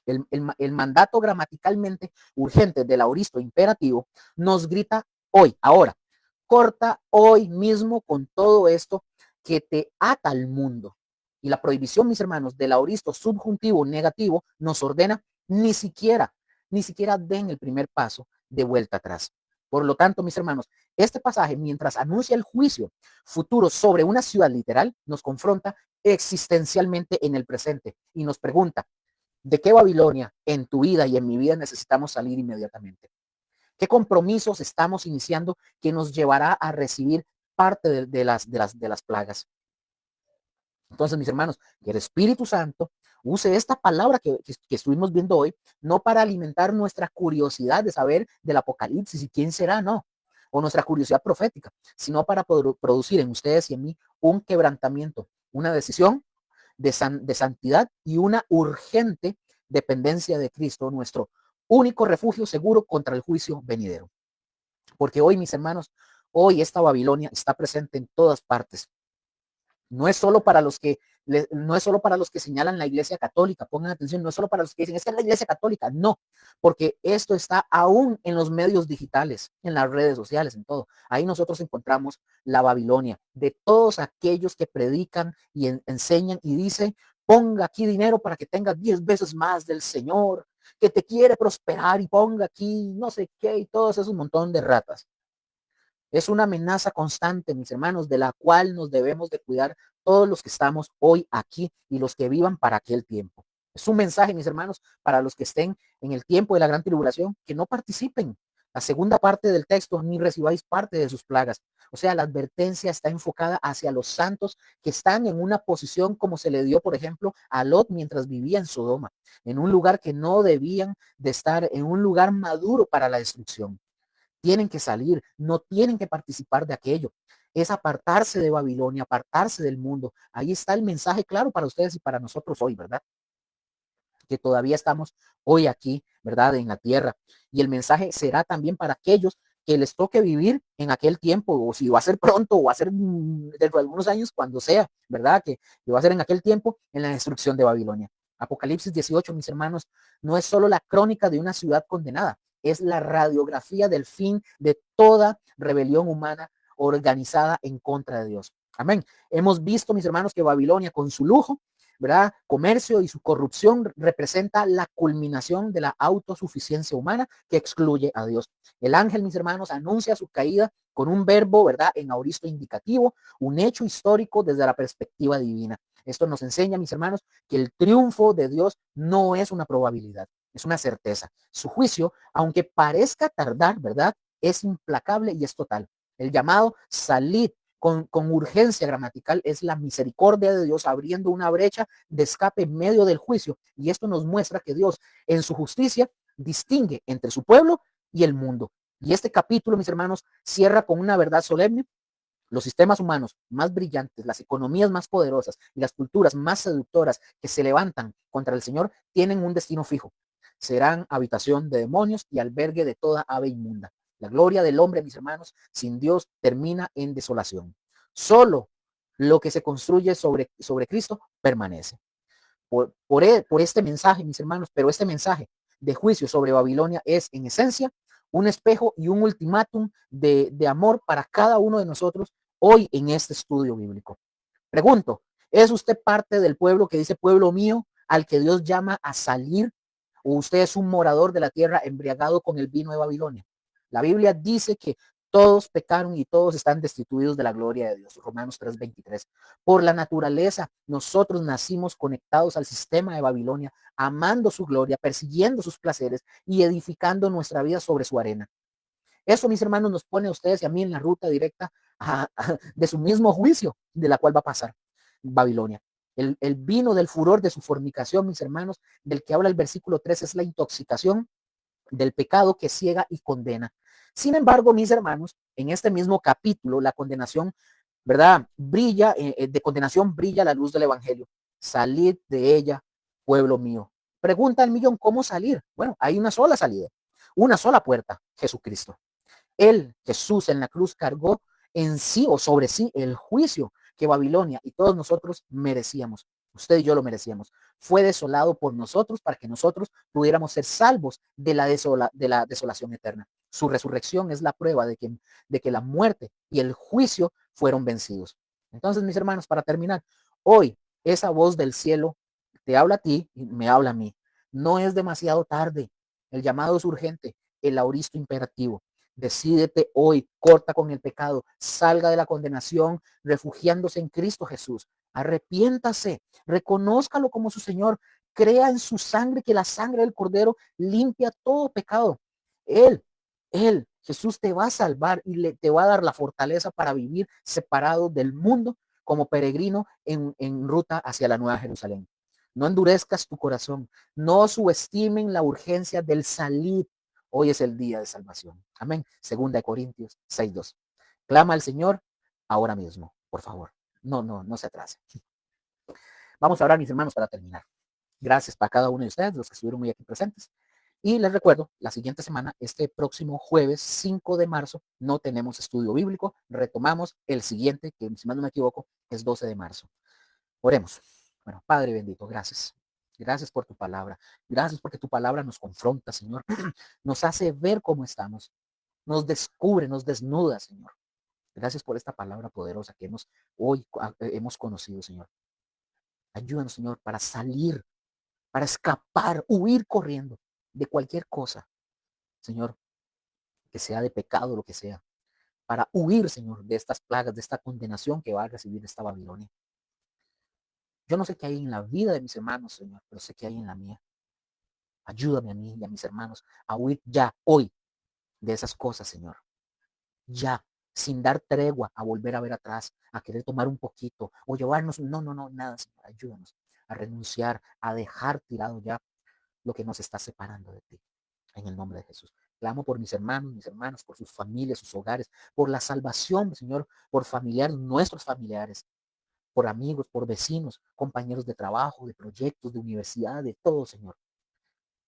El mandato gramaticalmente urgente del auristo imperativo nos grita hoy, ahora, corta hoy mismo con todo esto que te ata al mundo. Y la prohibición, mis hermanos, del auristo subjuntivo negativo nos ordena ni siquiera den el primer paso de vuelta atrás. Por lo tanto, mis hermanos, este pasaje, mientras anuncia el juicio futuro sobre una ciudad literal, nos confronta existencialmente en el presente y nos pregunta, ¿de qué Babilonia en tu vida y en mi vida necesitamos salir inmediatamente? ¿Qué compromisos estamos iniciando que nos llevará a recibir parte de las plagas? Entonces, mis hermanos, que el Espíritu Santo use esta palabra que estuvimos viendo hoy, no para alimentar nuestra curiosidad de saber del Apocalipsis y quién será, no, o nuestra curiosidad profética, sino para producir en ustedes y en mí un quebrantamiento, una decisión de santidad y una urgente dependencia de Cristo, nuestro único refugio seguro contra el juicio venidero. Porque hoy, mis hermanos, hoy esta Babilonia está presente en todas partes. No es solo para los que no es solo para los que señalan la iglesia católica, pongan atención, no es solo para los que dicen, es que es la iglesia católica, no, porque esto está aún en los medios digitales, en las redes sociales, en todo. Ahí nosotros encontramos la Babilonia de todos aquellos que predican y enseñan y dicen, ponga aquí dinero para que tenga 10 veces más del Señor, que te quiere prosperar y ponga aquí no sé qué y todos esos montón de ratas. Es una amenaza constante, mis hermanos, de la cual nos debemos de cuidar todos los que estamos hoy aquí y los que vivan para aquel tiempo. Es un mensaje, mis hermanos, para los que estén en el tiempo de la gran tribulación, que no participen. La segunda parte del texto, ni recibáis parte de sus plagas. O sea, la advertencia está enfocada hacia los santos que están en una posición como se le dio, por ejemplo, a Lot mientras vivía en Sodoma, en un lugar que no debían de estar, en un lugar maduro para la destrucción. Tienen que salir, no tienen que participar de aquello. es apartarse de Babilonia, apartarse del mundo. Ahí está el mensaje claro para ustedes y para nosotros hoy, ¿verdad? Que todavía estamos hoy aquí, ¿verdad? En la tierra. Y el mensaje será también para aquellos que les toque vivir en aquel tiempo, o si va a ser pronto, o va a ser dentro de algunos años, cuando sea, ¿verdad? Que va a ser en aquel tiempo, en la destrucción de Babilonia. Apocalipsis 18, mis hermanos, no es solo la crónica de una ciudad condenada, es la radiografía del fin de toda rebelión humana organizada en contra de Dios. Amén. Hemos visto, mis hermanos, que Babilonia con su lujo, ¿verdad? Comercio y su corrupción representa la culminación de la autosuficiencia humana que excluye a Dios. El ángel, mis hermanos, anuncia su caída con un verbo, ¿verdad? En auristo indicativo, un hecho histórico desde la perspectiva divina. Esto nos enseña, mis hermanos, que el triunfo de Dios no es una probabilidad, es una certeza. Su juicio, aunque parezca tardar, ¿verdad? Es implacable y es total. El llamado salid con urgencia gramatical es la misericordia de Dios abriendo una brecha de escape en medio del juicio. Y esto nos muestra que Dios en su justicia distingue entre su pueblo y el mundo. Y este capítulo, mis hermanos, cierra con una verdad solemne. Los sistemas humanos más brillantes, las economías más poderosas y las culturas más seductoras que se levantan contra el Señor tienen un destino fijo. Serán habitación de demonios y albergue de toda ave inmunda. La gloria del hombre, mis hermanos, sin Dios termina en desolación. Solo lo que se construye sobre Cristo permanece. Por este mensaje, mis hermanos, pero este mensaje de juicio sobre Babilonia es en esencia un espejo y un ultimátum de amor para cada uno de nosotros hoy en este estudio bíblico. Pregunto, ¿es usted parte del pueblo que dice pueblo mío al que Dios llama a salir? ¿O usted es un morador de la tierra embriagado con el vino de Babilonia? La Biblia dice que todos pecaron y todos están destituidos de la gloria de Dios. Romanos 3:23. Por la naturaleza, nosotros nacimos conectados al sistema de Babilonia, amando su gloria, persiguiendo sus placeres y edificando nuestra vida sobre su arena. Eso, mis hermanos, nos pone a ustedes y a mí en la ruta directa de su mismo juicio, de la cual va a pasar Babilonia. El vino del furor de su fornicación, mis hermanos, del que habla el versículo 3, es la intoxicación del pecado que ciega y condena. Sin embargo, mis hermanos, en este mismo capítulo, la condenación, ¿verdad? Brilla, de condenación brilla la luz del evangelio. Salid de ella, pueblo mío. Pregunta al millón, ¿cómo salir? Bueno, hay una sola salida, una sola puerta, Jesucristo. Él, Jesús, en la cruz cargó en sí o sobre sí el juicio que Babilonia y todos nosotros merecíamos. Usted y yo lo merecíamos. Fue desolado por nosotros para que nosotros pudiéramos ser salvos de la desolación eterna. Su resurrección es la prueba de que la muerte y el juicio fueron vencidos. Entonces, mis hermanos, para terminar, hoy esa voz del cielo te habla a ti y me habla a mí. No es demasiado tarde. El llamado es urgente. El auristo imperativo. Decídete hoy, corta con el pecado, salga de la condenación, refugiándose en Cristo Jesús. Arrepiéntase, reconózcalo como su Señor, crea en su sangre, que la sangre del Cordero limpia todo pecado. Él, Jesús te va a salvar y te va a dar la fortaleza para vivir separado del mundo como peregrino en ruta hacia la Nueva Jerusalén. No endurezcas tu corazón, no subestimen la urgencia del salir. Hoy es el día de salvación. Amén. Segunda de Corintios 6:2. Clama al Señor ahora mismo, por favor. No se atrase. Vamos a orar, mis hermanos, para terminar. Gracias para cada uno de ustedes, los que estuvieron muy aquí presentes. Y les recuerdo, la siguiente semana, este próximo jueves 5 de marzo, no tenemos estudio bíblico. Retomamos el siguiente, que si mal no me equivoco, es 12 de marzo. Oremos. Bueno, Padre bendito, gracias. Gracias por tu palabra. Gracias porque tu palabra nos confronta, Señor. Nos hace ver cómo estamos. Nos descubre, nos desnuda, Señor. Gracias por esta palabra poderosa que hoy hemos conocido, Señor. Ayúdanos, Señor, para salir, para escapar, huir corriendo de cualquier cosa, Señor, que sea de pecado, lo que sea, para huir, Señor, de estas plagas, de esta condenación que va a recibir esta Babilonia. Yo no sé qué hay en la vida de mis hermanos, Señor, pero sé que hay en la mía. Ayúdame a mí y a mis hermanos a huir ya, hoy, de esas cosas, Señor. Ya, sin dar tregua a volver a ver atrás, a querer tomar un poquito o llevarnos, no, nada, Señor. Ayúdanos a renunciar, a dejar tirado ya lo que nos está separando de ti. En el nombre de Jesús. Clamo por mis hermanos, mis hermanas, por sus familias, sus hogares, por la salvación, Señor, por familiares, nuestros familiares, por amigos, por vecinos, compañeros de trabajo, de proyectos, de universidad, de todo, Señor,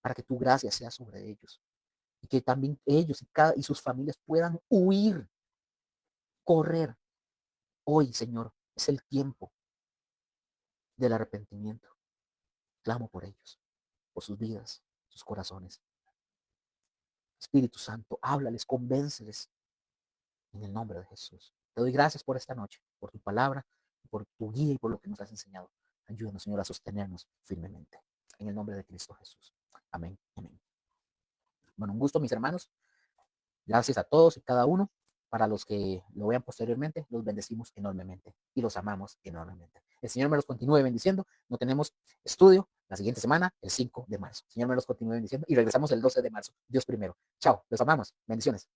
para que tu gracia sea sobre ellos y que también ellos y sus familias puedan huir, correr. Hoy, Señor, es el tiempo del arrepentimiento. Clamo por ellos, por sus vidas, sus corazones. Espíritu Santo, háblales, convénceles en el nombre de Jesús. Te doy gracias por esta noche, por tu palabra, por tu guía y por lo que nos has enseñado. Ayúdanos, Señor, a sostenernos firmemente. En el nombre de Cristo Jesús. Amén. Amén. Bueno, un gusto, mis hermanos. Gracias a todos y cada uno. Para los que lo vean posteriormente, los bendecimos enormemente y los amamos enormemente. El Señor me los continúe bendiciendo. No tenemos estudio la siguiente semana, el 5 de marzo. El Señor me los continúe bendiciendo y regresamos el 12 de marzo. Dios primero. Chao, los amamos. Bendiciones.